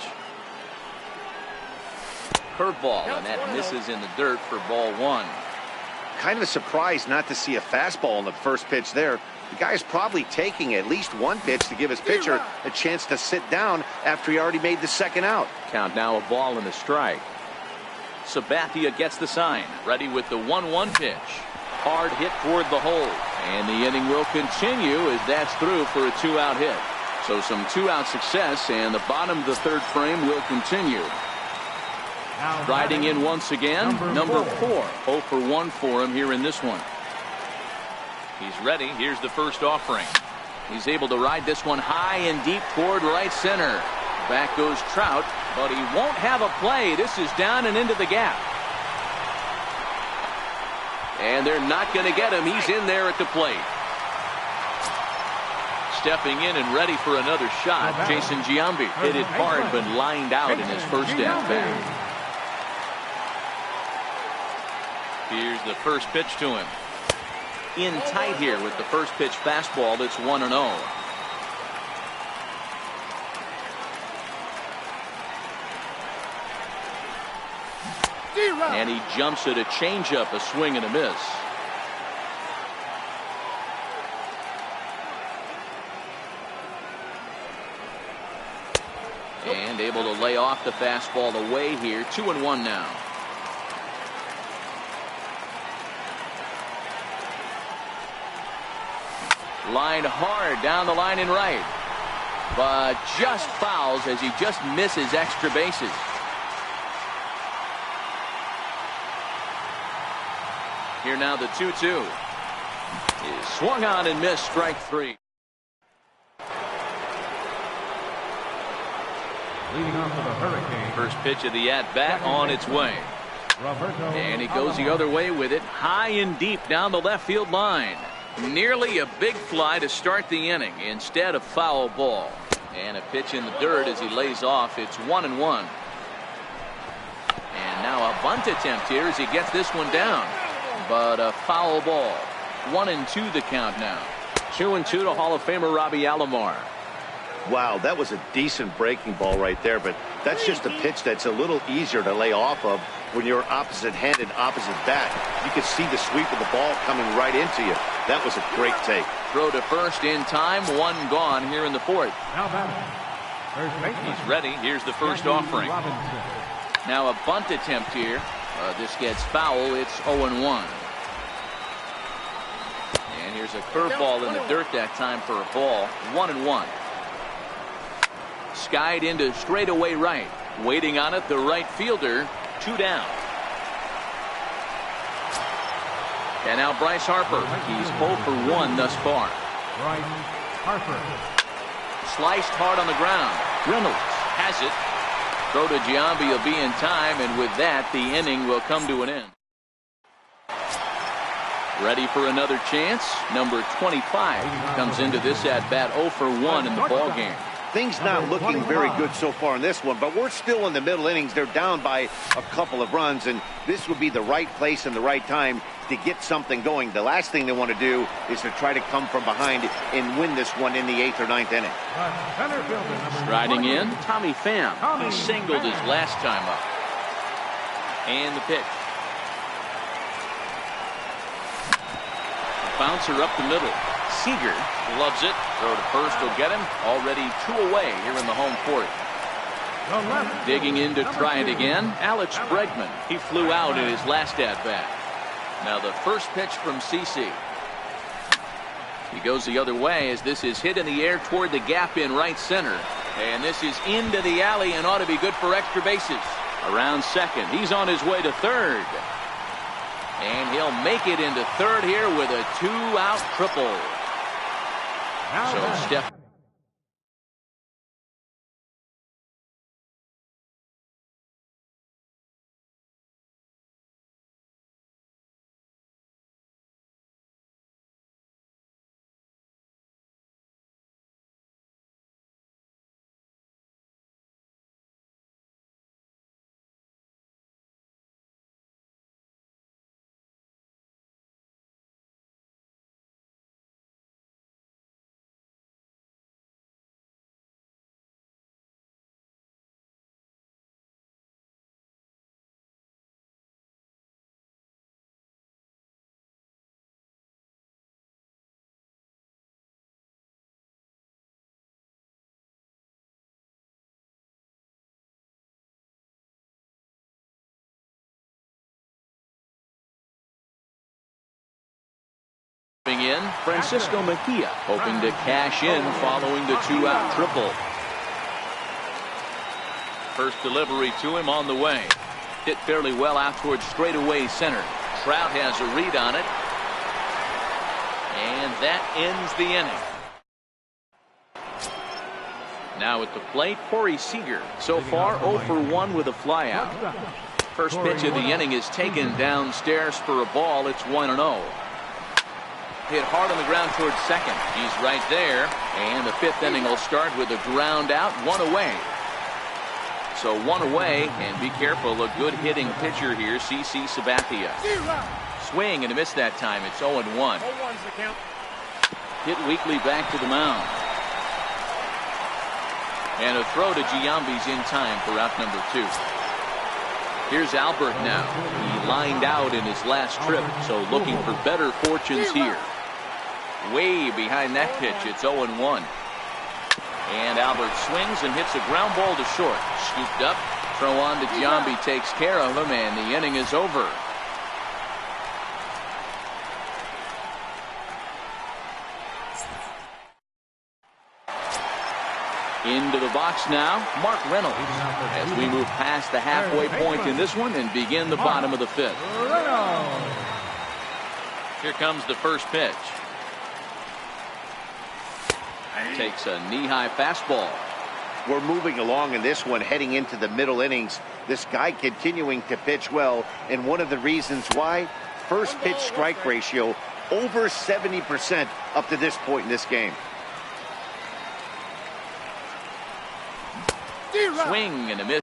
A: Curveball, and that misses in the dirt for ball 1.
C: Kind of surprised not to see a fastball in the first pitch there. The guy's probably taking at least 1 pitch to give his pitcher a chance to sit down after he already made the second out.
A: Count now a ball and a strike. Sabathia gets the sign, ready with the 1-1 pitch. Hard hit toward the hole, and the inning will continue as that's through for a 2-out hit. So some 2-out success, and the bottom of the 3rd frame will continue. Riding in once again, number 4. 0 for 1 for him here in this one. He's ready. Here's the first offering. He's able to ride this one high and deep toward right center. Back goes Trout, but he won't have a play. This is down and into the gap. And they're not going to get him. He's in there at the plate. stepping in and ready for another shot. Jason Giambi hit it hard but lined out in his first at-bat. Here's the first pitch to him. In tight here with the first pitch fastball that's 1-0. And he jumps at a changeup, a swing and a miss. And able to lay off the fastball away here. 2-1 now. Lined hard down the line and right. But just fouls as he just misses extra bases. Here now the 2-2 is swung on and missed, strike 3.
D: Leading off for the Hurricanes.
A: First pitch of the at-bat on its way. And he goes the other way with it, high and deep down the left field line. Nearly a big fly to start the inning instead of foul ball. And a pitch in the dirt as he lays off. It's 1-1. And now a bunt attempt here as he gets this one down. But a foul ball. 1-2 the count now. 2-2 to Hall of Famer Robbie Alomar.
C: Wow, that was a decent breaking ball right there, but that's just a pitch that's a little easier to lay off of when you're opposite-handed, opposite bat. You can see the sweep of the ball coming right into you. That was a great take.
A: Throw to first in time, one gone here in the fourth.
D: Now batting.
A: He's ready. Here's the first offering. Now a bunt attempt here. This gets foul. It's 0-1. And here's a curveball in the dirt that time for a ball. 1-1. Skied into straightaway right. Waiting on it, the right fielder. 2 down. And now Bryce Harper. He's 0 for 1 thus far.
D: Bryce Harper.
A: Sliced hard on the ground. Reynolds has it. Throw to Giambi will be in time, and with that, the inning will come to an end. Ready for another chance. Number 25 comes into this at-bat 0 for 1 in the ballgame.
C: Things not looking very good so far in this one, but we're still in the middle innings. They're down by a couple of runs, and this would be the right place and the right time to get something going. The last thing they want to do is to try to come from behind and win this one in the 8th or 9th inning.
A: Striding in, Tommy Pham. He singled his last time up. And the pitch. Bouncer up the middle. Seager loves it. Throw to first will get him. Already 2 away here in the home fourth. Digging in to try it again. Alex Bregman. He flew out in his last at-bat. Now the first pitch from CC. He goes the other way as this is hit in the air toward the gap in right center. And this is into the alley and ought to be good for extra bases. Around second. He's on his way to third. And he'll make it into third here with a 2-out triple. So Steph. In Francisco Mejia, hoping to cash in following the 2-out triple. First delivery to him on the way. Hit fairly well out towards straightaway center. Trout has a read on it. And that ends the inning. Now at the plate, Corey Seager. So far 0 for 1 with a flyout. First pitch of the inning is taken downstairs for a ball. It's 1-0. hit hard on the ground towards second. He's right there. And the fifth inning will start with a ground out, one away. So one away, and be careful, a good hitting pitcher here, CC Sabathia. Swing and a miss that time. It's 0-1. Hit weakly back to the mound. And a throw to Giambi's in time for out number 2. Here's Albert now. He lined out in his last trip, so looking for better fortunes here. Way behind that pitch, it's 0-1. And Albert swings and hits a ground ball to short. Scooped up, throw on to Giambi, takes care of him, and the inning is over. Into the box now, Mark Reynolds, as we move past the halfway point in this one and begin the bottom of the fifth. Here comes the first pitch. Takes a knee-high fastball.
C: We're moving along in this one, heading into the middle innings. This guy continuing to pitch well, and one of the reasons why, first pitch strike ratio over 70% up to this point in this game.
A: Swing and a miss.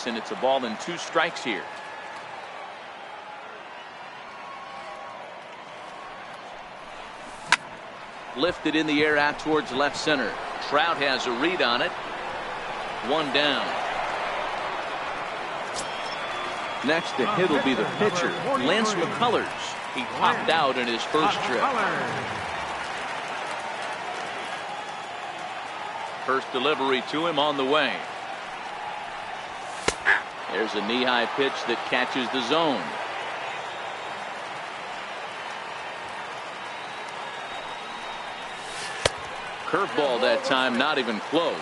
A: And it's a ball and 2 strikes here. Lifted in the air out towards left center. Trout has a read on it. 1 down. Next to hit will be the pitcher, Lance McCullers. He popped out in his first trip. First delivery to him on the way. There's a knee-high pitch that catches the zone. Curveball that time, not even close.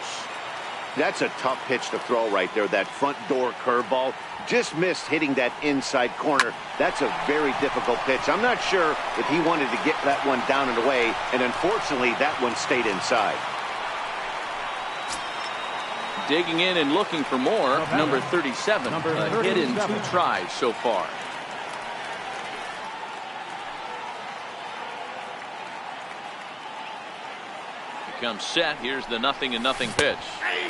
C: That's a tough pitch to throw right there. That front door curveball just missed hitting that inside corner. That's a very difficult pitch. I'm not sure if he wanted to get that one down and away, and unfortunately that one stayed inside.
A: Digging in and looking for more, number 37, a hit in 2 tries so far. Becomes set. Here's the 0-0 pitch.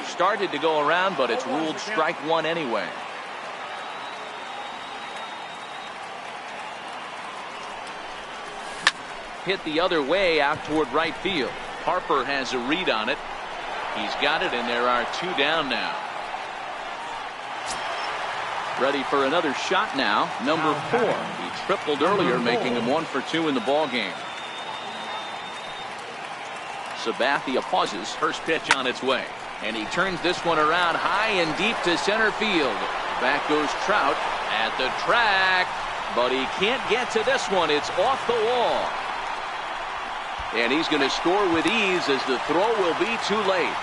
A: Started to go around, but it's ruled strike 1 anyway. Hit the other way out toward right field. Harper has a read on it. He's got it, and there are 2 down now. Ready for another shot now. Number 4. He tripled earlier, making him 1 for 2 in the ball game. Sabathia pauses. First pitch on its way. And he turns this one around high and deep to center field. Back goes Trout at the track. But he can't get to this one. It's off the wall. And he's going to score with ease as the throw will be too late.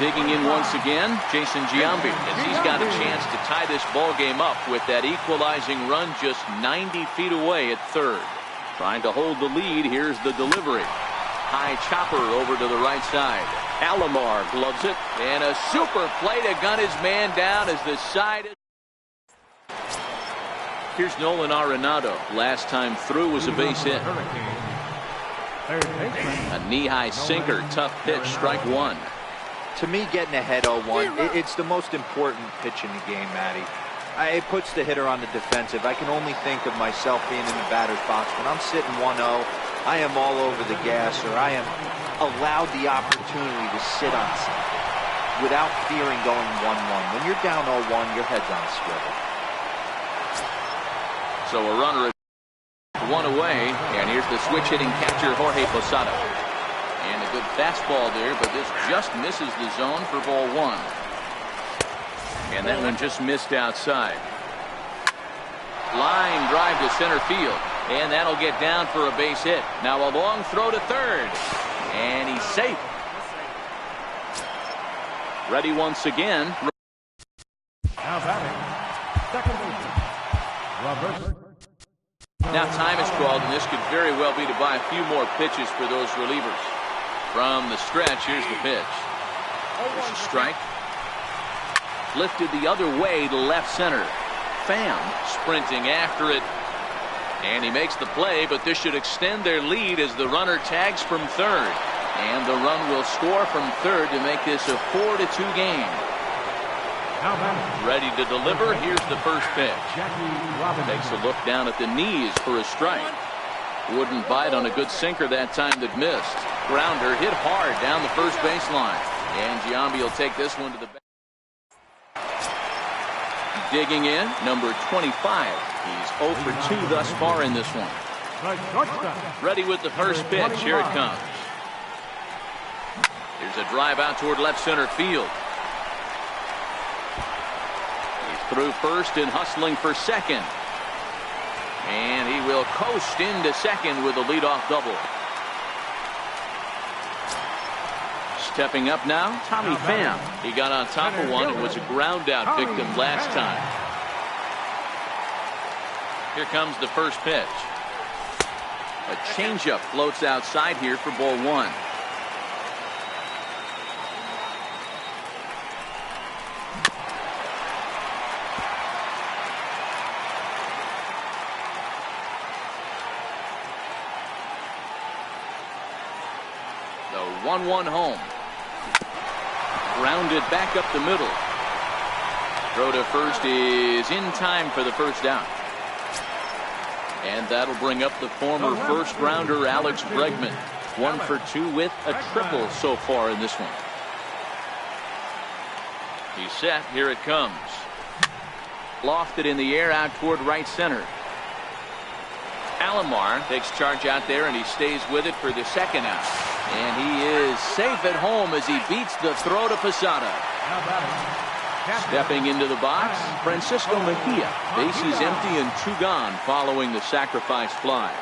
A: Digging in once again, Jason Giambi, as he's got a chance to tie this ball game up with that equalizing run just 90 feet away at third. Trying to hold the lead. Here's the delivery. High chopper over to the right side. Alomar gloves it, and a super play to gun his man down as the side is. Here's Nolan Arenado. Last time through was a base hit. A knee-high sinker, tough pitch, strike 1.
B: To me, getting ahead 0-1, it's the most important pitch in the game, Matty. It puts the hitter on the defensive. I can only think of myself being in the batter's box. When I'm sitting 1-0, I am all over the gas, or I am allowed the opportunity to sit on something without fearing going 1-1. When you're down 0-1, your head's on a swivel.
A: So a runner is one away, and here's the switch hitting catcher Jorge Posada. And a good fastball there, but this just misses the zone for ball one. And that one just missed outside. Line drive to center field, and that'll get down for a base hit. Now a long throw to third, and he's safe. Ready once again.
D: Now batting, second baseman, Robert.
A: Now time is called, and this could very well be to buy a few more pitches for those relievers. From the stretch, here's the pitch. There's a strike. Lifted the other way to left center. Pham sprinting after it, and he makes the play, but this should extend their lead as the runner tags from third, and the run will score from third to make this a 4-2 game. Ready to deliver. Here's the first pitch. Takes a look down at the knees for a strike. Wouldn't bite on a good sinker that time that missed. Grounder hit hard down the first baseline, and Giambi will take this one to the back. Digging in, number 25. He's 0 for 2 thus far in this one. Ready with the first pitch. Here it comes. Here's a drive out toward left center field. He's through first and hustling for second. And he will coast into second with a leadoff double. Stepping up now, Tommy Pham. He got on top of one and was a ground out victim last time. Here comes the first pitch. A changeup floats outside here for ball one. The 1-1 home. Grounded back up the middle. Throw to first is in time for the first down. And that'll bring up the former first rounder Alex Bregman. 1 for 2 with a triple so far in this one. He's set. Here it comes. Lofted in the air out toward right center. Alomar takes charge out there, and he stays with it for the second out. And he is safe at home as he beats the throw to Posada. Stepping into the box, Francisco Mejia. Bases empty and 2 gone following the sacrifice fly.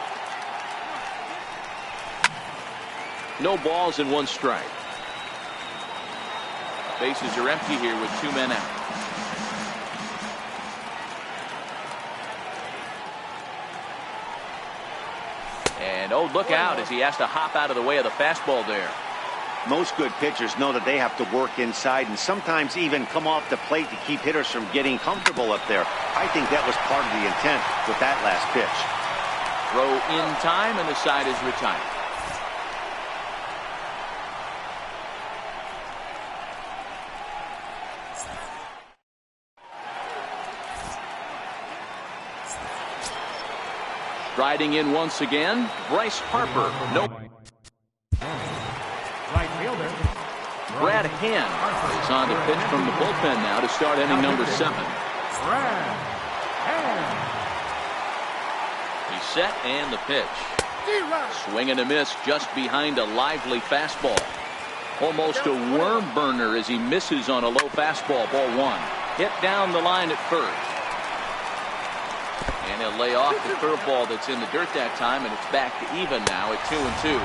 A: No balls and 1 strike. Bases are empty here with 2 men out. And oh, look out as he has to hop out of the way of the fastball there.
C: Most good pitchers know that they have to work inside and sometimes even come off the plate to keep hitters from getting comfortable up there. I think that was part of the intent with that last pitch.
A: Throw in time, and the side is retired. Riding in once again, Bryce Harper. Nope.
D: Right fielder.
A: Brad Hand is on to pitch from the bullpen now to start inning number 7.
D: Brad Hand.
A: He's set, and the pitch. Swing and a miss just behind a lively fastball. Almost a worm burner as he misses on a low fastball. Ball 1. Hit down the line at first. And he'll lay off the curveball that's in the dirt that time, and it's back to even now at 2-2.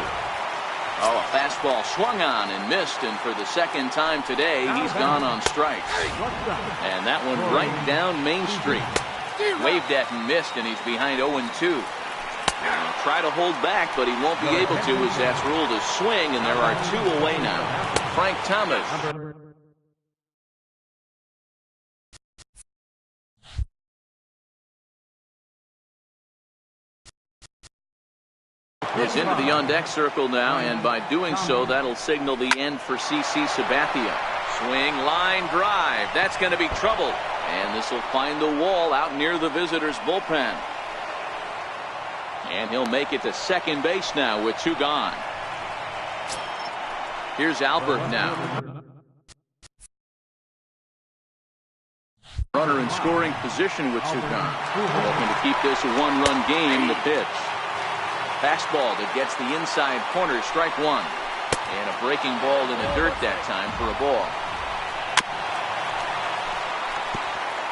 A: Oh, a fastball swung on and missed, and for the second time today, he's gone on strikes. And that one right down Main Street. Waved at and missed, and he's behind 0-2. He'll try to hold back, but he won't be able to as that's ruled a swing, and there are 2 away now. Frank Thomas. Is into the on-deck circle now, and by doing so, that'll signal the end for CC Sabathia. Swing, line drive. That's going to be trouble. And this will find the wall out near the visitors' bullpen. And he'll make it to second base now with 2 gone. Here's Albert now. Runner in scoring position with 2 gone. Looking to keep this a 1-run game. The pitch. Fastball that gets the inside corner. Strike 1. And a breaking ball in the dirt that time for a ball.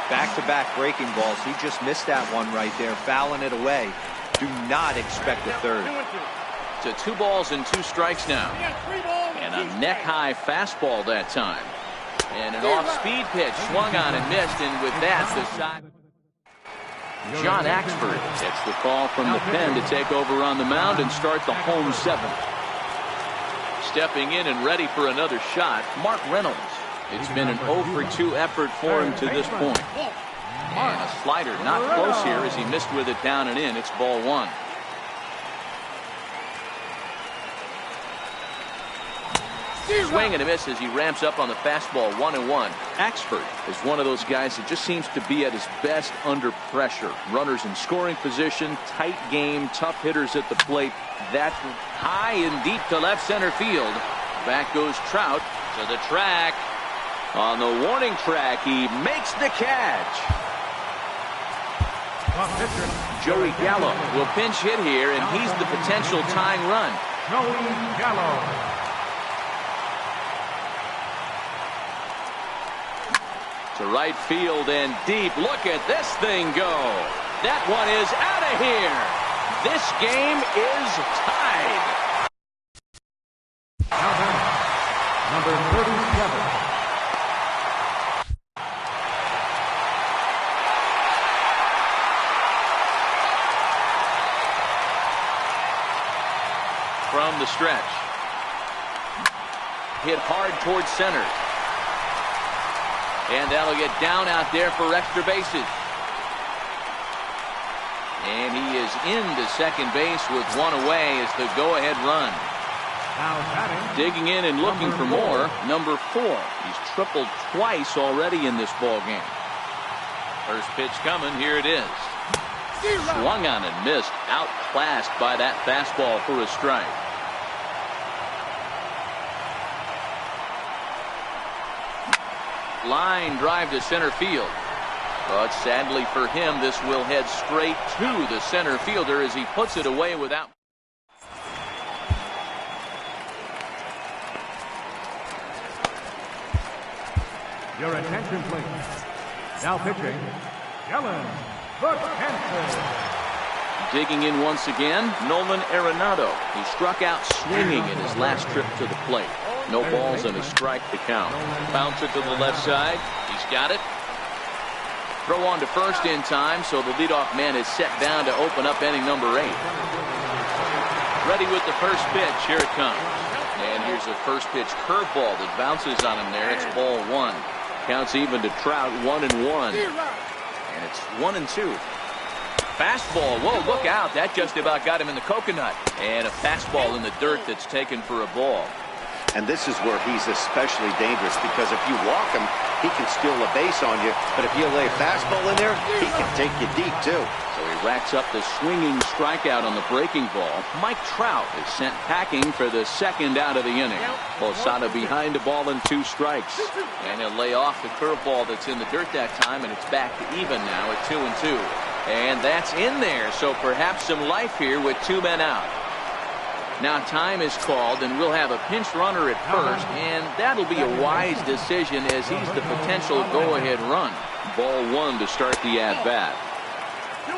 B: Back-to-back breaking balls. He just missed that one right there, fouling it away. Do not expect a third.
A: To 2 balls and 2 strikes now. And a neck-high fastball that time. And an off-speed pitch swung on and missed, and with that, the side. John Axford gets the call from the pen to take over on the mound and start the home 7th. Stepping in and ready for another shot, Mark Reynolds. It's been an 0 for 2 effort for him to this point. And a slider not close here as he missed with it down and in. It's ball 1. Swing and a miss as he ramps up on the fastball. 1-1. Axford is one of those guys that just seems to be at his best under pressure. Runners in scoring position, tight game, tough hitters at the plate. That's high and deep to left center field. Back goes Trout to the track. On the warning track, he makes the catch. Joey Gallo will pinch hit here, and he's the potential tying run.
D: Joey Gallo.
A: To right field and deep. Look at this thing go. That one is out of here. This game is tied.
D: Now back, number 37.
A: From the stretch. Hit hard towards center. And that'll get down out there for extra bases. And he is into second base with 1 away as the go-ahead run.
D: Now batting.
A: Digging in and looking for more. Number 4. He's tripled twice already in this ball game. First pitch coming. Here it is. Swung on and missed. Outclassed by that fastball for a strike. Line drive to center field. But sadly for him, this will head straight to the center fielder as he puts it away without.
D: Your attention, please. Now pitching, Yellen Hansen.
A: Digging in once again, Nolan Arenado. He struck out swinging in his last trip to the plate. No balls and a strike to count. Bouncer to the left side. He's got it. Throw on to first in time, so the leadoff man is set down to open up inning number 8. Ready with the first pitch. Here it comes. And here's a first pitch curveball that bounces on him there. It's ball 1. Counts even to Trout. 1-1. And it's 1-2. Fastball. Whoa, look out. That just about got him in the coconut. And a fastball in the dirt that's taken for a ball.
C: And this is where he's especially dangerous, because if you walk him, he can steal a base on you. But if you lay a fastball in there, he can take you deep, too.
A: So he racks up the swinging strikeout on the breaking ball. Mike Trout is sent packing for the second out of the inning. Posada behind a ball and 2 strikes. And he'll lay off the curveball that's in the dirt that time, and it's back to even now at 2-2. And that's in there, so perhaps some life here with 2 men out. Now time is called, and we'll have a pinch runner at first, and that'll be a wise decision as he's the potential go-ahead run. Ball 1 to start the at-bat.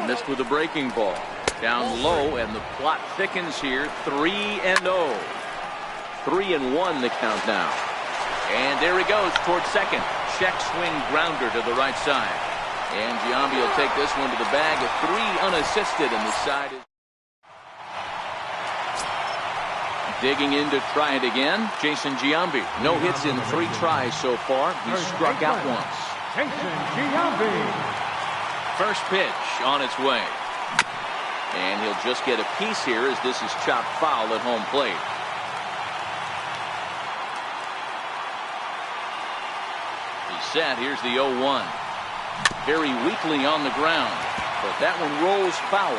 A: Missed with a breaking ball. Down low, and the plot thickens here. 3-0. 3-1 the count now. And there he goes towards second. Check swing grounder to the right side. And Giambi will take this one to the bag. A 3 unassisted, and the side is... Digging in to try it again, Jason Giambi. No hits in 3 tries so far. He's struck out once.
D: Jason Giambi.
A: First pitch on its way. And he'll just get a piece here as this is chopped foul at home plate. He's set. Here's the 0-1. Very weakly on the ground, but that one rolls foul.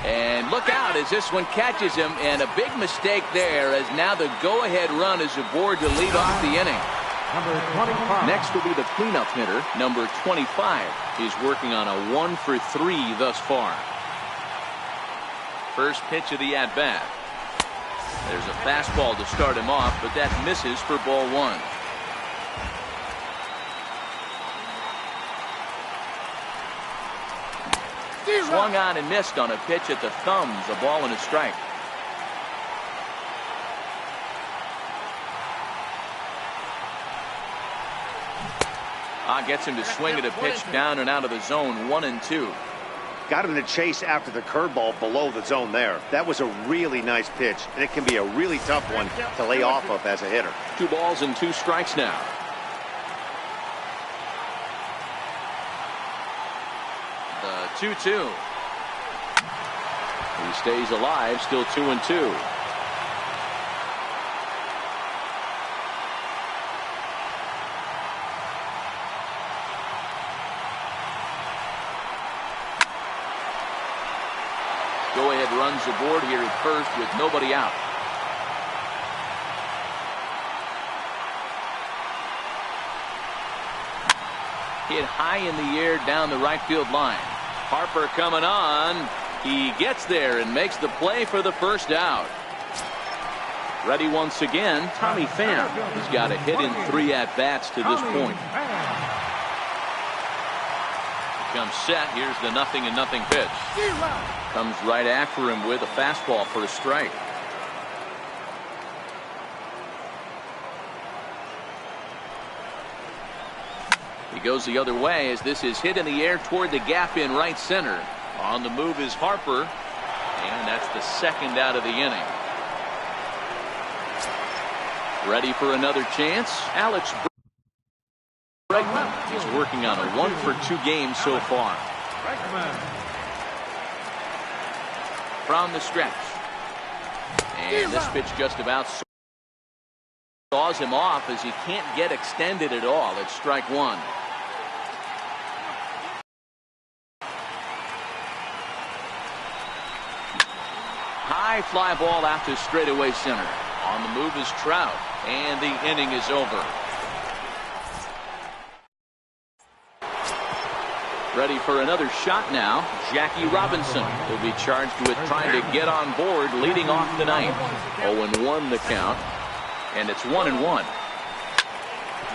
A: And look out as this one catches him, and a big mistake there as now the go-ahead run is aboard to lead off the inning.
D: Number 25.
A: Next will be the cleanup hitter, number 25. He's working on a 1-for-3 thus far. First pitch of the at-bat. There's a fastball to start him off, but that misses for ball one. Swung on and missed on a pitch at the thumbs, a ball and a strike. Gets him to swing at a pitch down and out of the zone, 1-2.
C: Got him to chase after the curveball below the zone there. That was a really nice pitch, and it can be a really tough one to lay off of as a hitter.
A: 2 balls and 2 strikes now. The 2-2. He stays alive, still 2-2. Go-ahead runs aboard here at first with nobody out. Hit high in the air down the right field line. Harper coming on. He gets there and makes the play for the first out. Ready once again, Tommy Pham. He's got a hit in 3 at-bats to this point. Comes set. Here's the 0-0 pitch. Comes right after him with a fastball for a strike. He goes the other way as this is hit in the air toward the gap in right center. On the move is Harper, and that's the second out of the inning. Ready for another chance. Alex Bregman. He's working on a 1-for-2 game so far. From the stretch. And this pitch just about saws him off as he can't get extended at all. It's strike one. High fly ball out to straightaway center. On the move is Trout, and the inning is over. Ready for another shot now. Jackie Robinson will be charged with trying to get on board leading off the ninth. 0-1 the count, and it's 1-1.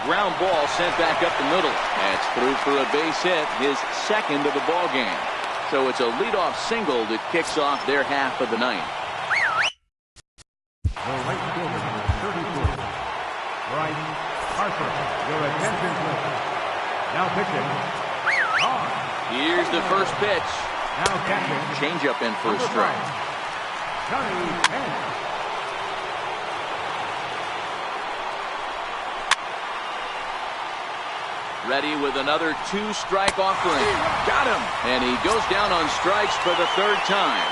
A: Ground ball sent back up the middle. That's through for a base hit, his second of the ball game. So it's a leadoff single that kicks off their half of the ninth.
D: The right fielder, number 34, Bryden Harper. Your attention, please. Now pitching.
A: Here's the first pitch.
D: Now catching.
A: Changeup in for a strike.
D: Johnny Bench.
A: Ready with another 2-strike offering. Got him. And he goes down on strikes for the 3rd time.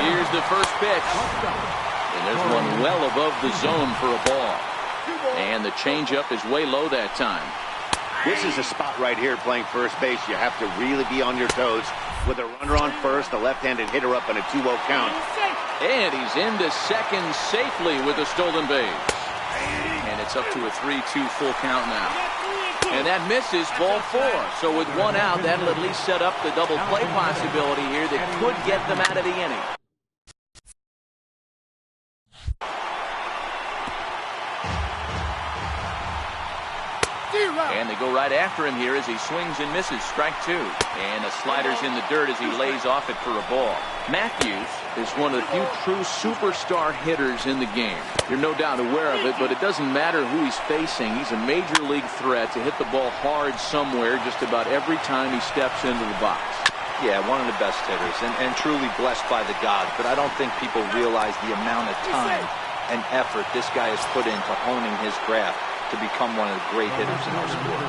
A: Here's the first pitch. And there's one well above the zone for a ball. And the changeup is way low that time.
C: This is a spot right here playing first base. You have to really be on your toes. With a runner on first, a left-handed hitter up and a 2-0 count.
A: And he's into second safely with a stolen base. And it's up to a 3-2 full count now. And that misses ball 4. So with 1 out, that'll at least set up the double play possibility here that could get them out of the inning. And they go right after him here as he swings and misses. Strike 2. And the slider's in the dirt as he lays off it for a ball. Matthews is one of the few true superstar hitters in the game. You're no doubt aware of it, but it doesn't matter who he's facing. He's a major league threat to hit the ball hard somewhere just about every time he steps into the box.
B: Yeah, one of the best hitters and truly blessed by the gods, but I don't think people realize the amount of time and effort this guy has put into honing his craft to become one of the great hitters in our sport.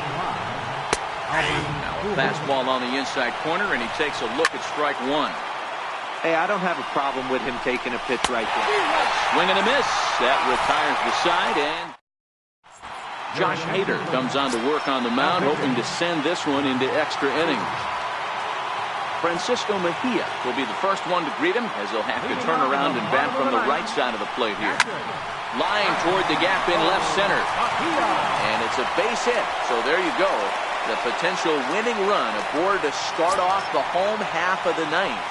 A: Now a fastball on the inside corner, and he takes a look at strike 1.
B: Hey, I don't have a problem with him taking a pitch right there.
A: Swing and a miss. That retires the side, and Josh Hader comes on to work on the mound, hoping to send this one into extra innings. Francisco Mejia will be the first one to greet him, as he'll have to turn around and bat from the right side of the plate here. Line toward the gap in left center. And it's a base hit. So there you go. The potential winning run aboard to start off the home half of the ninth.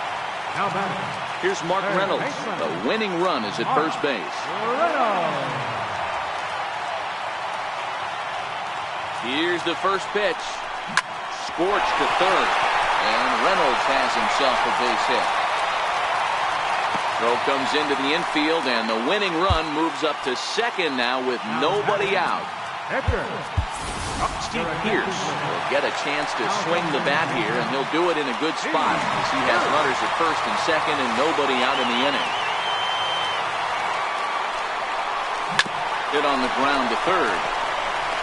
A: Here's Mark Reynolds. The winning run is at first base. Here's the first pitch. Scorched to third. And Reynolds has himself a base hit. Throw comes into the infield, and the winning run moves up to second now with nobody out. Steve Pearce will get a chance to swing the bat here, and he'll do it in a good spot as he has runners at first and second and nobody out in the inning. Hit on the ground to third.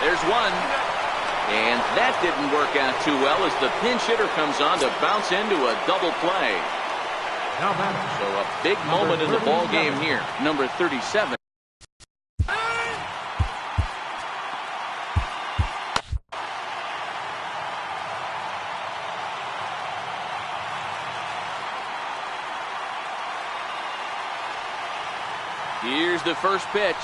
A: There's one. And that didn't work out too well as the pinch hitter comes on to bounce into a double play. So a big moment in the ball game here. Number 37. Here's the first pitch.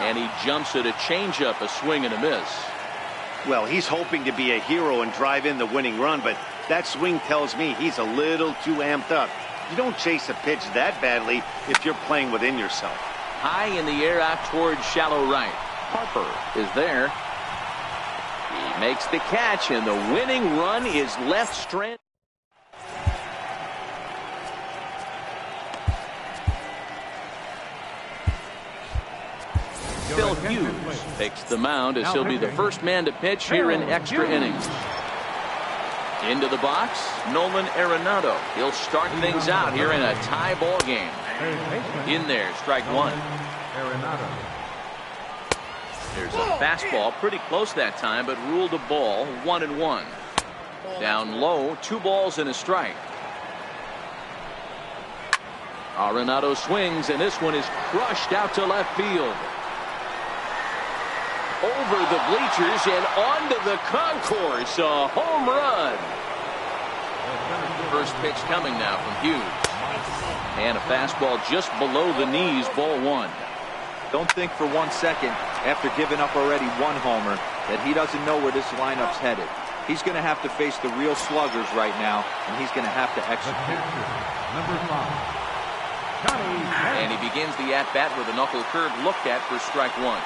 A: And he jumps at a changeup, a swing and a miss.
C: Well, he's hoping to be a hero and drive in the winning run, but that swing tells me he's a little too amped up. You don't chase a pitch that badly if you're playing within yourself.
A: High in the air out towards shallow right. Harper is there. He makes the catch, and the winning run is left strand. Phil Hughes takes the mound as he'll be the first man to pitch here in extra innings. Into the box, Nolan Arenado. He'll start things out here in a tie ball game. In there, strike one. There's a fastball pretty close that time, but ruled a ball, 1-1. Down low, 2 balls and a strike. Arenado swings, and this one is crushed out to left field. Over the bleachers and onto the concourse. A home run. First pitch coming now from Hughes. And a fastball just below the knees, ball one.
B: Don't think for 1 second, after giving up already 1 homer, that he doesn't know where this lineup's headed. He's going to have to face the real sluggers right now, and he's going to have to execute.
A: And he begins the at-bat with a knuckle curve looked at for strike one.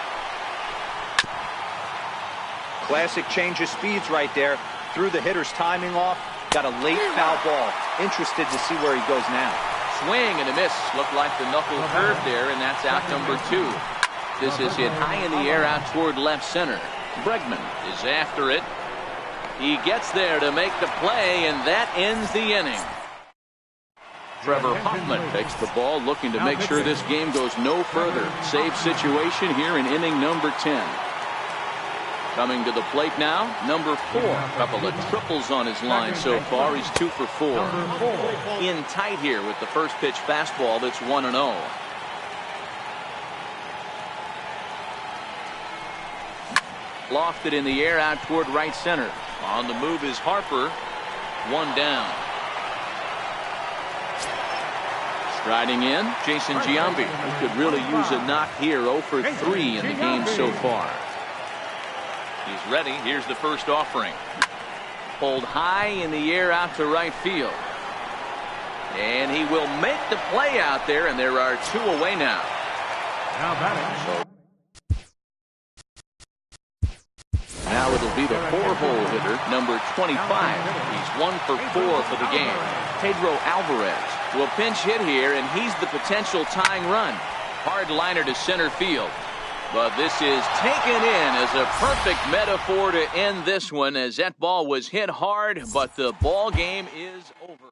B: Classic change of speeds right there. Threw the hitter's timing off. Got a late foul ball. Interested to see where he goes now.
A: Swing and a miss. Looked like the knuckle curve there, and that's out number 2. This is hit high in the air out toward left center. Bregman is after it. He gets there to make the play, and that ends the inning. Trevor Hoffman takes the ball, looking to make sure this game goes no further. Save situation here in inning number 10. Coming to the plate now, number 4. Couple of triples on his line so far. He's 2 for 4. In tight here with the first pitch fastball that's 1-0. Lofted in the air out toward right center. On the move is Harper. 1 down. Striding in, Jason Giambi, who could really use a knock here. 0 for 3 in the game so far. He's ready. Here's the first offering. Pulled high in the air out to right field. And he will make the play out there, and there are 2 away now. Now it'll be the 4-hole hitter, number 25. He's 1 for 4 for the game. Pedro Alvarez will pinch hit here, and he's the potential tying run. Hard liner to center field. But this is taken in as a perfect metaphor to end this one, as that ball was hit hard, but the ball game is over.